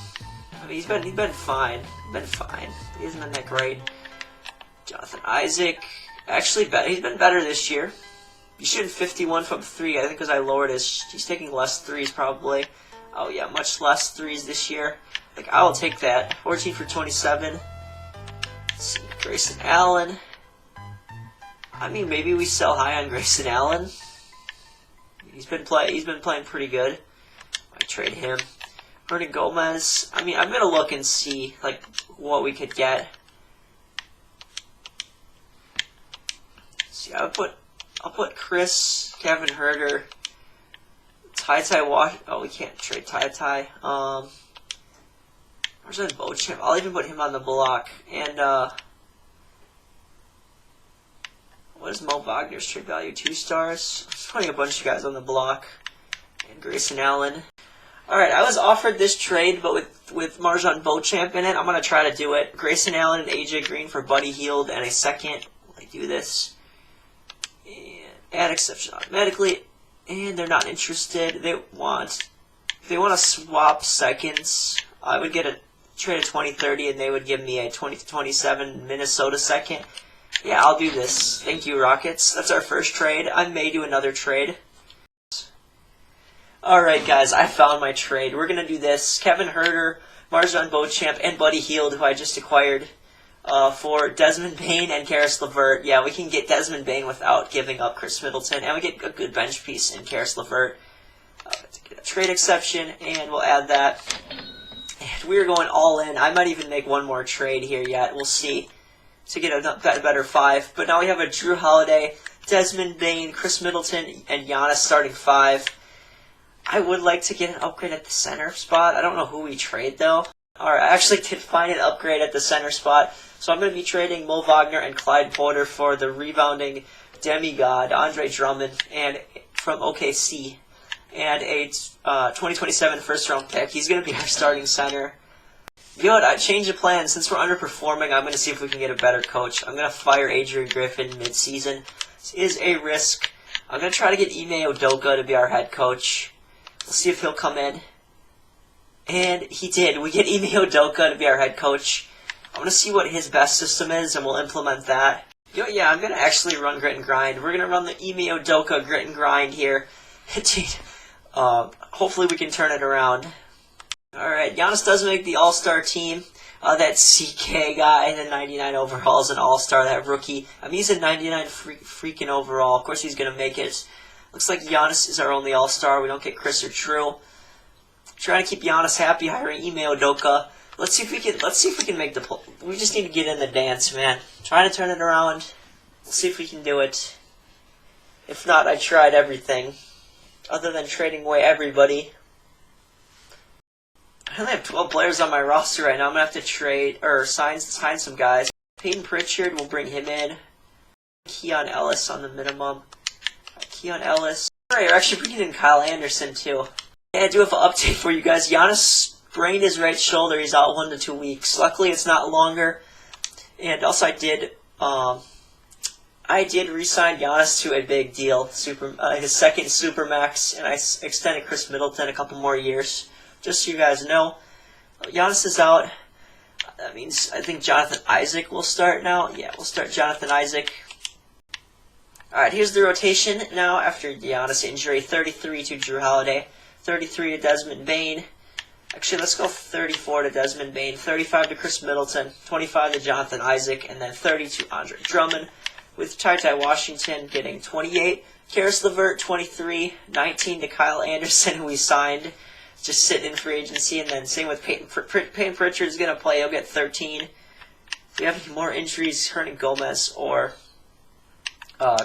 I mean, he's been fine. He hasn't been that great. Jonathan Isaac, actually, he's been better this year. He's shooting 51 from 3. I think because I lowered he's taking less threes probably. Oh yeah, much less threes this year. Like, I will take that. 14 for 27. Let's see, Grayson Allen. I mean, maybe we sell high on Grayson Allen. He's been playing pretty good. I trade him. Hernan Gomez. I mean, I'm gonna look and see like what we could get. See, I'll put Chris, Kevin Huerter, Ty Wash. Oh, we can't trade Ty. Where's that Beauchamp? I'll even put him on the block. And what is Mo Wagner's trade value? 2 stars. I'm just putting a bunch of guys on the block. And Grayson Allen. Alright, I was offered this trade, but with MarJon Beauchamp in it, I'm going to try to do it. Grayson Allen and AJ Green for Buddy Hield and a second. Will I do this? And add exception automatically. And they're not interested. They want to swap seconds. I would get a trade of 2030, and they would give me a 2027 Minnesota second. Yeah, I'll do this. Thank you, Rockets. That's our first trade. I may do another trade. Alright, guys, I found my trade. We're going to do this. Kevin Huerter, MarJon Beauchamp, and Buddy Hield, who I just acquired, for Desmond Bane and Karis LeVert. Yeah, we can get Desmond Bane without giving up Chris Middleton, and we get a good bench piece in Karis LeVert. Get a trade exception, and we'll add that. And we're going all in. I might even make one more trade here yet. We'll see. To get a better 5. But now we have a Drew Holiday, Desmond Bane, Chris Middleton, and Giannis starting 5. I would like to get an upgrade at the center spot. I don't know who we trade, though. Alright, I actually did find an upgrade at the center spot. So I'm going to be trading Mo Wagner and Clyde Porter for the rebounding demigod, Andre Drummond, and from OKC. And a 2027 first-round pick. He's going to be our starting center. You know what, I changed the plan. Since we're underperforming, I'm going to see if we can get a better coach. I'm going to fire Adrian Griffin mid-season. This is a risk. I'm going to try to get Ime Udoka to be our head coach. We'll see if he'll come in. And he did. We get Ime Udoka to be our head coach. I'm going to see what his best system is, and we'll implement that. You know, yeah, I'm going to actually run Grit and Grind. We're going to run the Ime Udoka Grit and Grind here. Hopefully we can turn it around. Alright, Giannis does make the All-Star team. That CK guy, the 99 overall, is an All-Star, that rookie. I mean, he's a 99 freaking overall. Of course he's going to make it. Looks like Giannis is our only All-Star. We don't get Chris or Drew. Trying to keep Giannis happy, hiring Ime Udoka. Let's see if we can make the play. We just need to get in the dance, man. Trying to turn it around. We'll see if we can do it. If not, I tried everything. Other than trading away everybody. I only have 12 players on my roster right now. I'm going to have to trade, or sign some guys. Peyton Pritchard, we'll bring him in. Keon Ellis on the minimum. Keon Ellis. Alright, we're actually bringing in Kyle Anderson, too. Yeah, I do have an update for you guys. Giannis sprained his right shoulder. He's out 1 to 2 weeks. Luckily, it's not longer. And also, I did re-sign Giannis to a big deal. His second Supermax, and I extended Chris Middleton a couple more years. Just so you guys know, Giannis is out. That means I think Jonathan Isaac will start now. Yeah, we'll start Jonathan Isaac. Alright, here's the rotation now after Giannis injury. 33 to Drew Holiday, 33 to Desmond Bane. Actually, let's go 34 to Desmond Bane, 35 to Chris Middleton, 25 to Jonathan Isaac, and then 30 to Andre Drummond, with Ty Washington getting 28. Karis LeVert, 23, 19 to Kyle Anderson, who we signed. Just sitting in free agency, and then same with Peyton Pritchard is going to play. He'll get 13. If we have any more injuries, Hernan Gomez or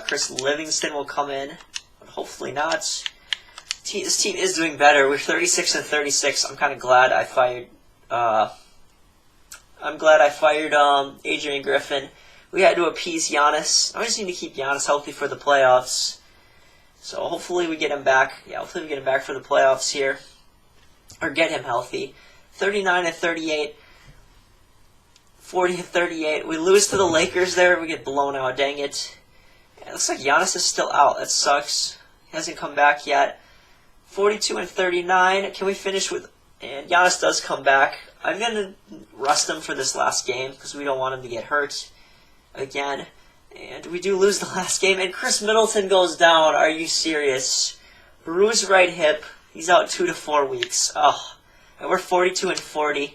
Chris Livingston will come in, but hopefully not. This team is doing better. We're 36 and 36. I'm kind of glad I fired. Adrian Griffin. we had to appease Giannis. I just need to keep Giannis healthy for the playoffs. So hopefully we get him back. Yeah, hopefully we get him back for the playoffs here. Or get him healthy. 39-38. 40-38. We lose to the Lakers there. We get blown out. Dang it. Yeah, it looks like Giannis is still out. That sucks. He hasn't come back yet. 42-39. Can we finish with... And Giannis does come back. I'm going to rest him for this last game because we don't want him to get hurt again. And we do lose the last game. And Chris Middleton goes down. Are you serious? Bruised right hip. He's out 2 to 4 weeks. Oh, and we're 42-40.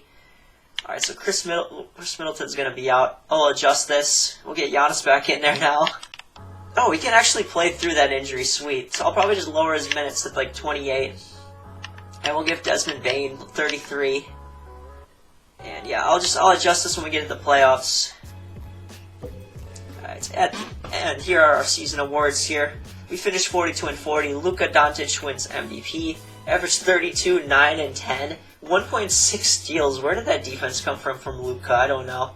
All right, so Chris Middleton's going to be out. I'll adjust this. We'll get Giannis back in there now. Oh, he can actually play through that injury. Sweet. So I'll probably just lower his minutes to like 28. And we'll give Desmond Bane 33. And yeah, I'll adjust this when we get to the playoffs. Alright, and here are our season awards here. We finished 42-40. Luka Doncic wins MVP. Averaged 32, 9, and 10. 1.6 steals. Where did that defense come from Luka? I don't know.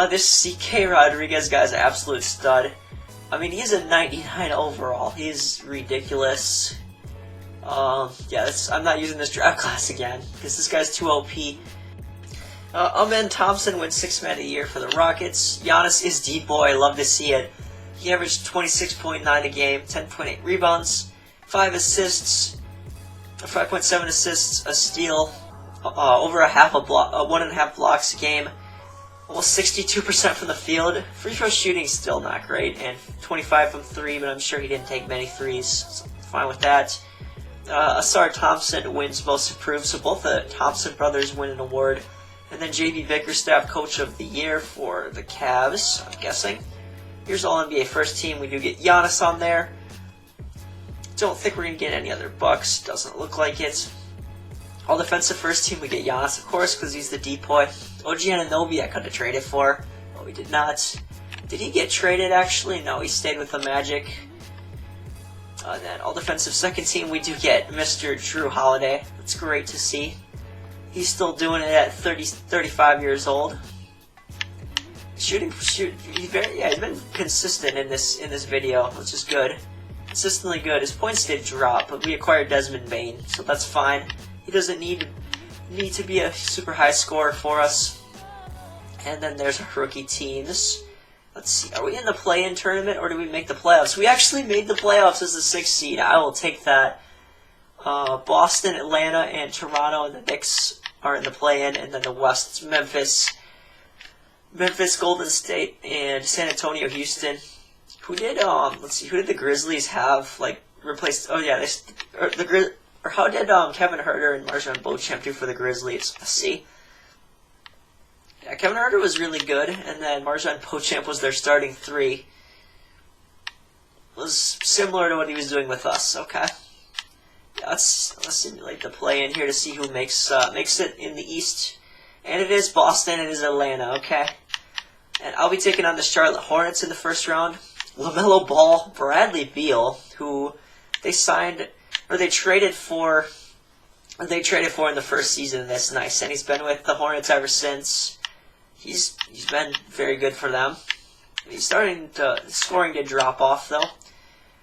This CK Rodriguez guy's an absolute stud. I mean, he's a 99 overall. He's ridiculous. Yeah, I'm not using this draft class again, because this guy's too OP. Amen Thompson wins 6th Man of the Year for the Rockets. Giannis is D-boy, love to see it. He averaged 26.9 a game, 10.8 rebounds, 5 assists, 5.7 assists, a steal, over 1.5 blocks a game, almost 62% from the field. Free throw shooting still not great, and 25 from 3, but I'm sure he didn't take many threes, so fine with that. Asar Thompson wins Most Improved, so both the Thompson brothers win an award. And then J.B. Bickerstaff Coach of the Year for the Cavs, I'm guessing. Here's All-NBA First Team. We do get Giannis on there. Don't think we're going to get any other Bucks. Doesn't look like it. All-Defensive First Team, we get Giannis, of course, because he's the depoy. OG Anunoby I could have traded for, but we did not. Did he get traded, actually? No, he stayed with the Magic. Then All-Defensive Second Team, we do get Mr. Drew Holiday. That's great to see. He's still doing it at 35 years old. He's been consistent in this video, which is good. Consistently good. His points did drop, but we acquired Desmond Bane, so that's fine. He doesn't need to be a super high scorer for us. And then there's our rookie teams. Let's see, are we in the play-in tournament, or do we make the playoffs? We actually made the playoffs as the 6th seed. I will take that. Boston, Atlanta, and Toronto, and the Knicks are in the play-in, and then the West, Memphis, Golden State, and San Antonio, Houston. Who did the Grizzlies have, like, replaced, oh yeah, how did Kevin Huerter and Marjon Beauchamp do for the Grizzlies? Let's see. Yeah, Kevin Huerter was really good, and then Marjon Beauchamp was their starting 3. It was similar to what he was doing with us, okay. Yeah, let's simulate the play in here to see who makes it in the East. And it is Boston, it is Atlanta, okay. And I'll be taking on the Charlotte Hornets in the first round. LaMelo Ball, Bradley Beal, who they traded for in the first season of this. Nice, and he's been with the Hornets ever since. He's been very good for them. He's scoring to drop off though.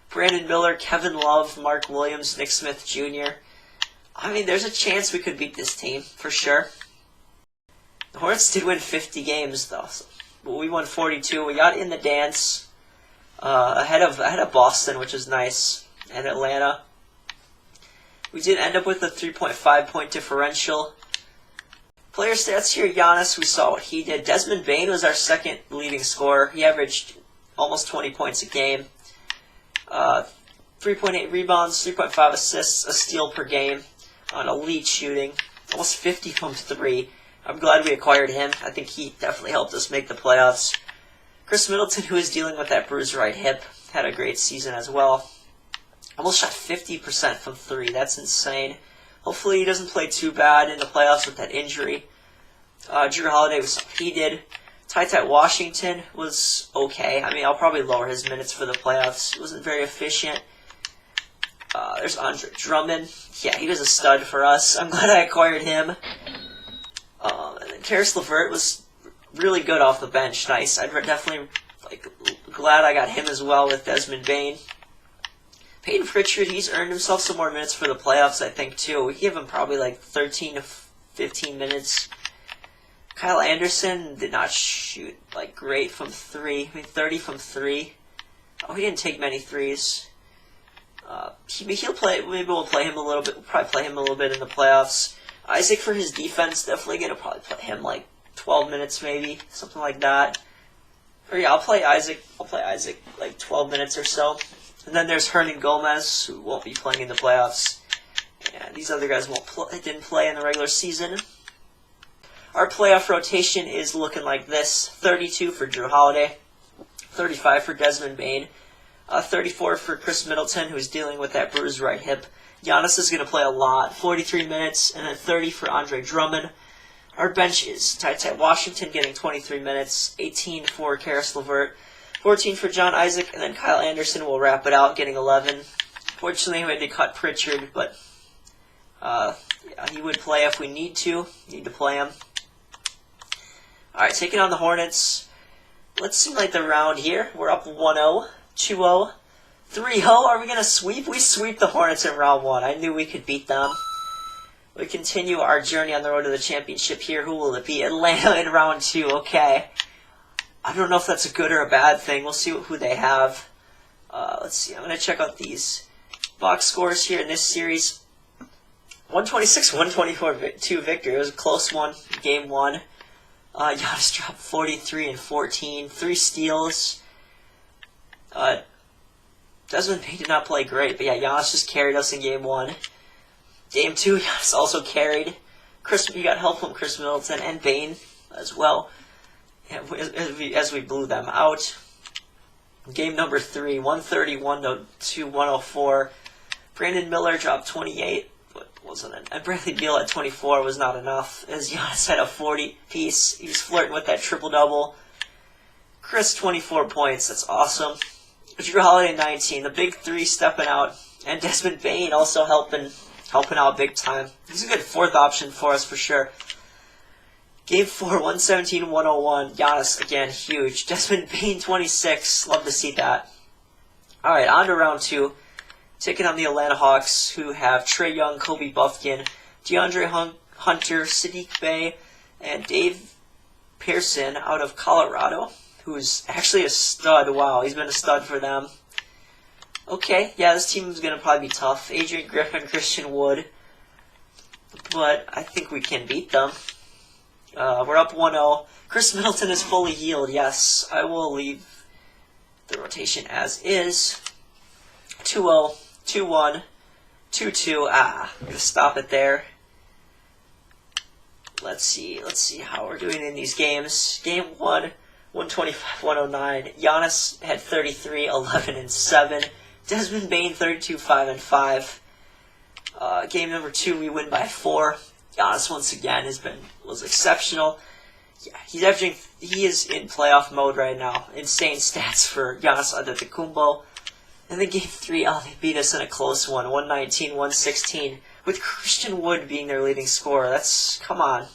Brandon Miller, Kevin Love, Mark Williams, Nick Smith Jr. I mean, there's a chance we could beat this team for sure. The Hornets did win 50 games though, but we won 42. We got in the dance ahead of Boston, which is nice, and Atlanta. We did end up with a 3.5 point differential. Player stats here, Giannis, we saw what he did. Desmond Bane was our second leading scorer. He averaged almost 20 points a game. 3.8 rebounds, 3.5 assists, a steal per game on elite shooting. Almost 50 from 3. I'm glad we acquired him. I think he definitely helped us make the playoffs. Chris Middleton, who is dealing with that bruised right hip, had a great season as well. Almost shot 50% from 3. That's insane. Hopefully he doesn't play too bad in the playoffs with that injury. Drew Holiday was what he did. Ty Washington was okay. I mean, I'll probably lower his minutes for the playoffs. He wasn't very efficient. There's Andre Drummond. Yeah, he was a stud for us. I'm glad I acquired him. And then Karis LeVert was really good off the bench. Nice. I'd definitely glad I got him as well with Desmond Bane. Peyton Pritchard, he's earned himself some more minutes for the playoffs, I think, too. We give him probably 13 to 15 minutes. Kyle Anderson did not shoot great from 3. 30 from 3. Oh, he didn't take many threes. He'll play. Maybe we'll play him a little bit. We'll probably play him a little bit in the playoffs. Isaac for his defense, definitely gonna probably play him 12 minutes maybe, something like that. Or yeah, I'll play Isaac 12 minutes or so. And then there's Hernan Gomez, who won't be playing in the playoffs. And these other guys didn't play in the regular season. Our playoff rotation is looking like this: 32 for Drew Holiday, 35 for Desmond Bane, 34 for Chris Middleton, who's dealing with that bruised right hip. Giannis is going to play a lot, 43 minutes, and then 30 for Andre Drummond. Our bench is tight. Washington getting 23 minutes, 18 for Karis LeVert, 14 for John Isaac, and then Kyle Anderson will wrap it out, getting 11. Fortunately, we had to cut Pritchard, but yeah, he would play if we need to play him. Alright, taking on the Hornets. Let's see the round here. We're up 1-0, 2-0, 3-0. Are we going to sweep? We sweep the Hornets in round 1. I knew we could beat them. We continue our journey on the road to the championship here. Who will it be? Atlanta in round 2. Okay. I don't know if that's a good or a bad thing. We'll see who they have. Let's see. I'm going to check out these box scores here in this series. 126-124 victory. It was a close one. Game 1. Giannis dropped 43 and 14. 3 steals. Desmond Bane did not play great, but yeah, Giannis just carried us in Game 1. Game 2, Giannis also carried. You got help from Chris Middleton and Bane as well, as we blew them out. Game number 3, 131 to 104. Brandon Miller dropped 28, but wasn't it? And Bradley Beal at 24 was not enough, as Giannis had a 40 piece. He was flirting with that triple-double. Chris, 24 points. That's awesome. Drew Holiday, 19. The big 3 stepping out. And Desmond Bane also helping out big time. He's a good 4th option for us for sure. Game 4, 117-101. Giannis, again, huge. Desmond Bane, 26. Love to see that. Alright, on to round 2. Taking on the Atlanta Hawks, who have Trae Young, Kobe Buffkin, DeAndre Hunter, Sadiq Bey, and Dave Pearson out of Colorado, who's actually a stud. Wow, he's been a stud for them. Okay, yeah, this team is going to probably be tough. Adrian Griffin, Christian Wood, but I think we can beat them. We're up 1-0. Chris Middleton is fully healed. Yes, I will leave the rotation as is. 2-0, 2-1, 2-2. I'm going to stop it there. Let's see how we're doing in these games. Game 1, 125-109. Giannis had 33, 11, and 7. Desmond Bane, 32, 5, and 5. Game number 2, we win by 4. Giannis once again was exceptional. Yeah, he is in playoff mode right now. Insane stats for Giannis Antetokounmpo. And then game 3, they beat us in a close one, 119-116, with Christian Wood being their leading scorer. Come on,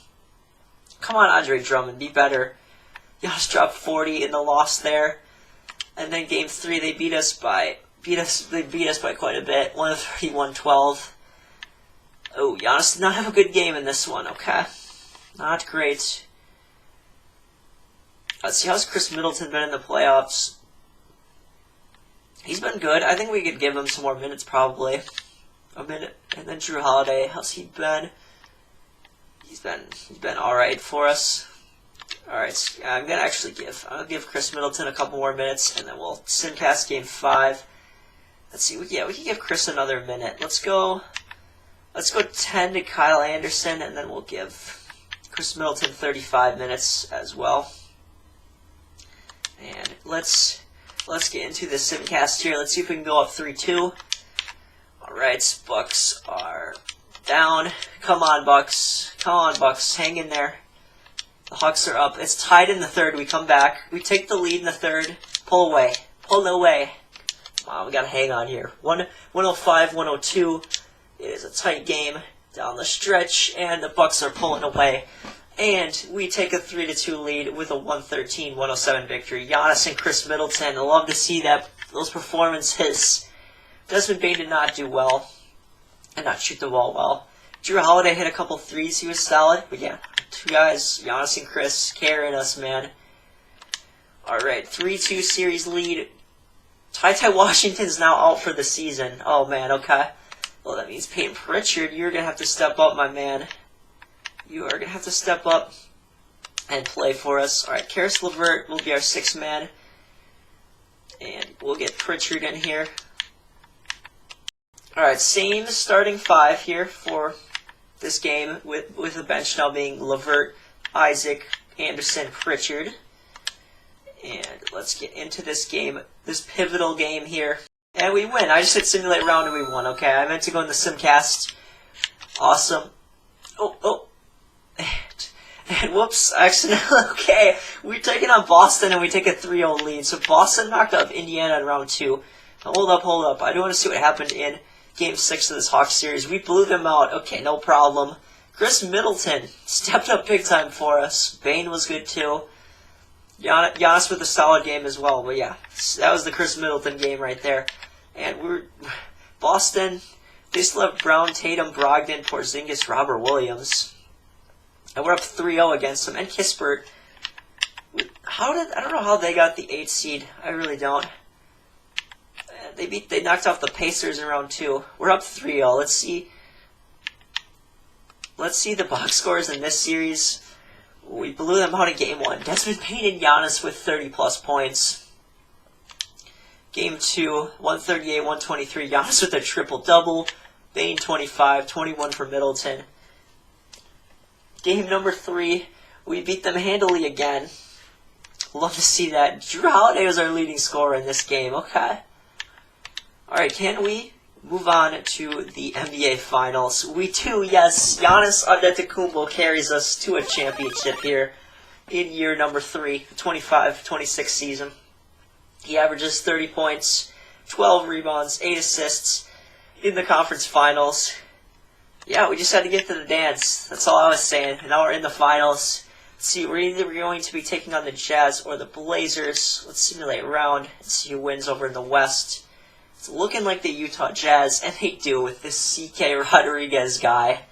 Andre Drummond, be better. Giannis dropped 40 in the loss there. And then game 3, they beat us by quite a bit, 130-112. Oh, Giannis did not have a good game in this one, okay? Not great. Let's see, how's Chris Middleton been in the playoffs? He's been good. I think we could give him some more minutes, probably. A minute. And then Drew Holiday, how's he been? He's been alright for us. Alright, I'll give Chris Middleton a couple more minutes, and then we'll simcast game 5. Let's see, we can give Chris another minute. Let's go 10 to Kyle Anderson, and then we'll give Chris Middleton 35 minutes as well. And let's get into the simcast here. Let's see if we can go up 3-2. Alright, Bucks are down. Come on, Bucks. Hang in there. The Hawks are up. It's tied in the 3rd. We come back. We take the lead in the 3rd. Pull away. Wow, we gotta hang on here. 105-102. It is a tight game down the stretch, and the Bucks are pulling away. And we take a 3-2 lead with a 113-107 victory. Giannis and Chris Middleton, I love to see those performances. Desmond Bane did not do well and not shoot the ball well. Drew Holiday hit a couple threes, he was solid. But yeah, two guys, Giannis and Chris, carrying us, man. Alright, 3-2 series lead. Ty Washington's now out for the season. Oh man, okay. Well, that means Peyton Pritchard, you're going to have to step up, my man. You are going to have to step up and play for us. Alright, Karis LeVert will be our 6th man. And we'll get Pritchard in here. Alright, same starting 5 here for this game, with the bench now being LeVert, Isaac, Anderson, Pritchard. And let's get into this game, this pivotal game here. And we win. I just hit simulate round and we won. Okay, I meant to go in the simcast. Awesome. Oh. And whoops, accidentally. Okay, we're taking on Boston and we take a 3-0 lead. So Boston knocked up Indiana in round 2. Now, hold up. I do want to see what happened in Game 6 of this Hawks series. We blew them out. Okay, no problem. Chris Middleton stepped up big time for us. Bane was good too. Giannis with a solid game as well. But yeah, that was the Chris Middleton game right there. And Boston, they still have Brown, Tatum, Brogdon, Porzingis, Robert Williams. And we're up 3-0 against them. And Kispert. I don't know how they got the 8th seed. I really don't. They knocked off the Pacers in round 2. We're up 3-0. Let's see the box scores in this series. We blew them out in Game 1. Desmond Bane and Giannis with 30-plus points. Game 2, 138-123. Giannis with a triple-double. Bane 25, 21 for Middleton. Game number 3, we beat them handily again. Love to see that. Drew Holiday was our leading scorer in this game. Okay. Alright, can we move on to the NBA Finals? We do, yes. Giannis Antetokounmpo carries us to a championship here in year number 3, 25-26 season. He averages 30 points, 12 rebounds, 8 assists in the conference finals. Yeah, we just had to get to the dance. That's all I was saying. And now we're in the finals. Let's see, we're either going to be taking on the Jazz or the Blazers. Let's simulate a round and see who wins over in the West. It's looking like the Utah Jazz, and they do with this C.K. Rodriguez guy.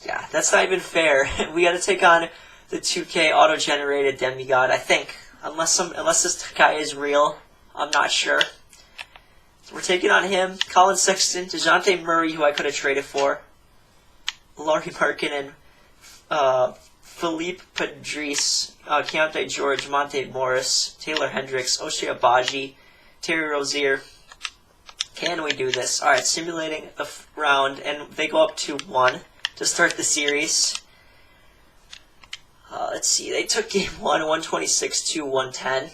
Yeah, that's not even fair. We got to take on the 2K auto-generated demigod, I think. Unless this guy is real, I'm not sure. So we're taking on him, Colin Sexton, DeJounte Murray, who I could have traded for, Lauri Markkanen, Philippe Padres, Keontae George, Monte Morris, Taylor Hendricks, Ochai Agbaji, Terry Rozier. Can we do this? Alright, simulating the round, and they go up 2-1 to start the series. Let's see, they took game 1, 126-110.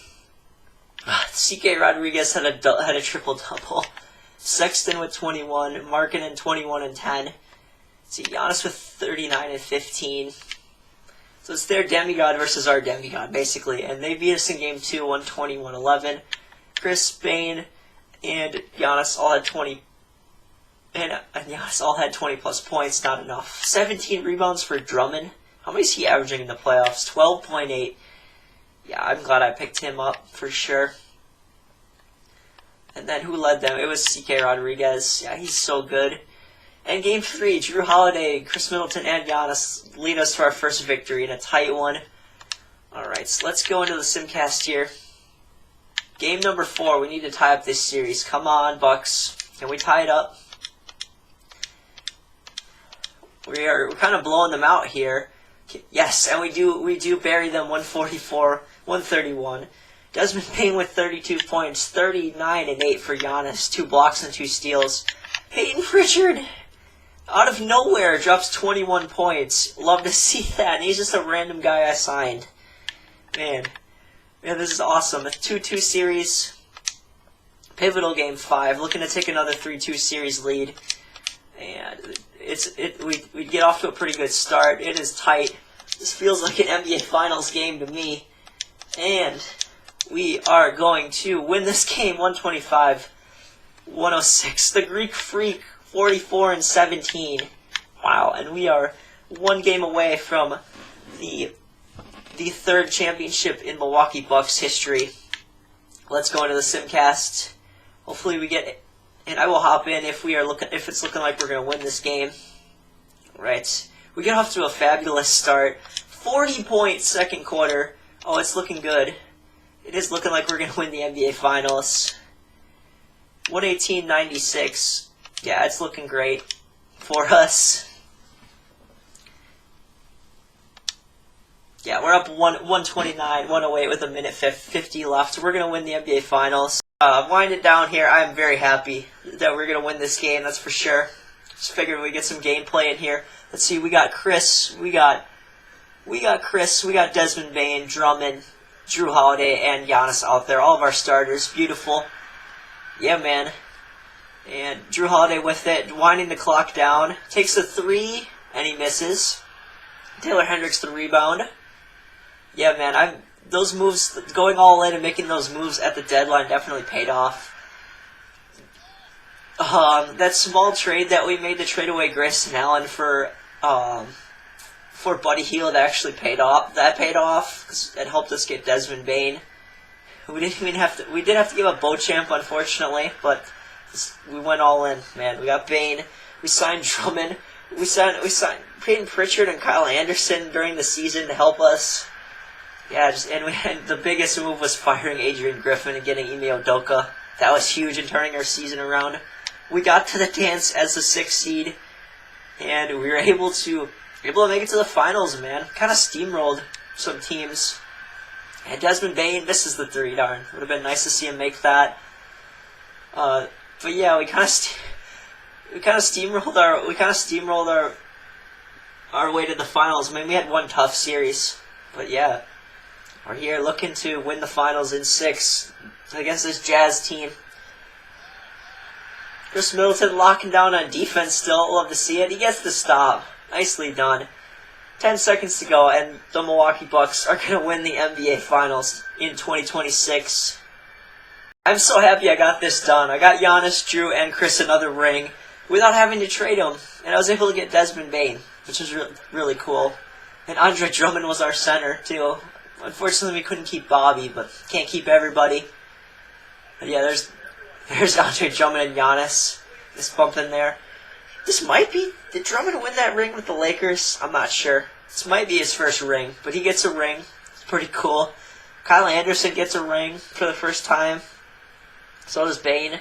C.K. Rodriguez had a triple-double. Sexton with 21, Markkanen 21 and 10. See, Giannis with 39 and 15. So it's their demigod versus our demigod, basically. And they beat us in game 2, 120-111. Chris, Bane, and Giannis all had 20. And Giannis all had 20-plus points, not enough. 17 rebounds for Drummond. How many is he averaging in the playoffs? 12.8. Yeah, I'm glad I picked him up, for sure. And then who led them? It was C.K. Rodriguez. Yeah, he's so good. And game 3, Drew Holiday, Chris Middleton, and Giannis lead us to our first victory in a tight one. Alright, so let's go into the simcast here. Game number 4, we need to tie up this series. Come on, Bucks. Can we tie it up? We're kind of blowing them out here. Yes, and we do bury them 144-131. Desmond Bane with 32 points, 39 and 8 for Giannis, 2 blocks and 2 steals. Peyton Pritchard, out of nowhere, drops 21 points. Love to see that. And he's just a random guy I signed. Man, this is awesome. A 2-2 series. Pivotal game 5. Looking to take another 3-2 series lead. And we get off to a pretty good start. It is tight. This feels like an NBA Finals game to me. And we are going to win this game 125-106. The Greek Freak 44 and 17. Wow, and we are one game away from the third championship in Milwaukee Bucks history. Let's go into the simcast. Hopefully we get, and I will hop in if it's looking like we're gonna win this game. Right, we get off to a fabulous start. 40 points second quarter. Oh, it's looking good. It is looking like we're gonna win the NBA Finals. 118-96. Yeah, it's looking great for us. Yeah, we're up 129, 108 with a minute 50 left. We're going to win the NBA Finals. Wind it down here. I'm very happy that we're going to win this game, that's for sure. Just figured we'd get some gameplay in here. Let's see, we got Chris, we got Desmond Bane, Drummond, Drew Holiday, and Giannis out there. All of our starters. Beautiful. Yeah, man. And Drew Holiday with it, winding the clock down. Takes a three, and he misses. Taylor Hendricks the rebound. Yeah, man, those moves, going all in and making those moves at the deadline definitely paid off. That small trade that we made to trade away Grayson Allen for Buddy Hield actually paid off. That paid off because it helped us get Desmond Bane. We did have to give up Beauchamp, unfortunately, but we went all in, man. We got Bane. We signed Drummond. We signed Peyton Pritchard and Kyle Anderson during the season to help us. Yeah, and the biggest move was firing Adrian Griffin and getting Ime Udoka. That was huge in turning our season around. We got to the dance as the 6th seed, and we were able to make it to the finals, man. Kind of steamrolled some teams. And Desmond Bane misses the 3, darn. Would have been nice to see him make that. But yeah, we kind of steamrolled our way to the finals. I mean, we had one tough series, but yeah. We're here looking to win the finals in 6 against this Jazz team. Chris Middleton locking down on defense still. Love to see it. He gets the stop. Nicely done. 10 seconds to go, and the Milwaukee Bucks are going to win the NBA Finals in 2026. I'm so happy I got this done. I got Giannis, Drew, and Chris another ring without having to trade them. And I was able to get Desmond Bane, which was really cool. And Andre Drummond was our center, too. Unfortunately, we couldn't keep Bobby, but can't keep everybody. But yeah, there's Andre Drummond and Giannis. Just bump in there. This might be... Did Drummond win that ring with the Lakers? I'm not sure. This might be his first ring, but he gets a ring. It's pretty cool. Kyle Anderson gets a ring for the first time. So does Bane.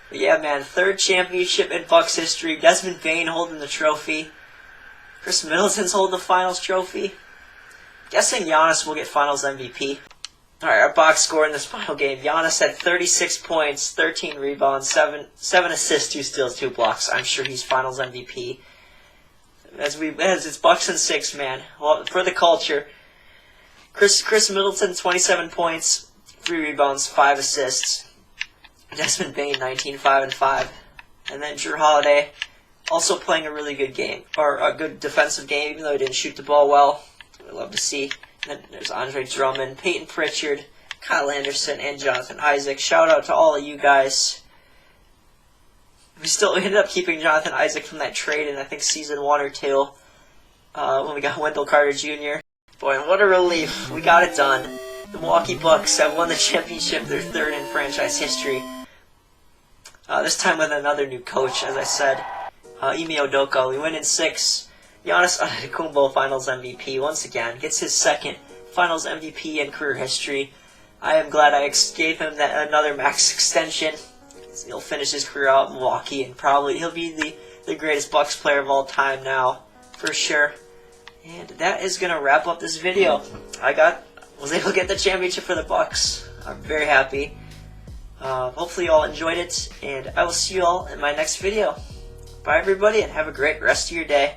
But yeah, man, 3rd championship in Bucks history. Desmond Bane holding the trophy. Chris Middleton's holding the finals trophy. Guessing Giannis will get finals MVP. Alright, our box score in this final game. Giannis had 36 points, 13 rebounds, 7 assists, 2 steals, 2 blocks. I'm sure he's finals MVP. As it's Bucks in 6, man. Well, for the culture. Chris Middleton, 27 points, 3 rebounds, 5 assists. Desmond Bane, 19, 5 and 5. And then Drew Holiday, also playing a really good game, or a good defensive game, even though he didn't shoot the ball well. We love to see. And then there's Andre Drummond, Peyton Pritchard, Kyle Anderson, and Jonathan Isaac. Shout out to all of you guys. We ended up keeping Jonathan Isaac from that trade in, I think, season 1 or 2, when we got Wendell Carter Jr. Boy, what a relief. We got it done. The Milwaukee Bucks have won the championship, their 3rd in franchise history. This time with another new coach, as I said. Ime Udoka. We win in 6. Giannis Antetokounmpo Finals MVP once again. Gets his 2nd Finals MVP in career history. I am glad I gave him another max extension. He'll finish his career out in Milwaukee, and probably he'll be the greatest Bucks player of all time now, for sure. And that is going to wrap up this video. Was able to get the championship for the Bucks. I'm very happy. Hopefully you all enjoyed it, and I will see you all in my next video. Bye everybody, and have a great rest of your day.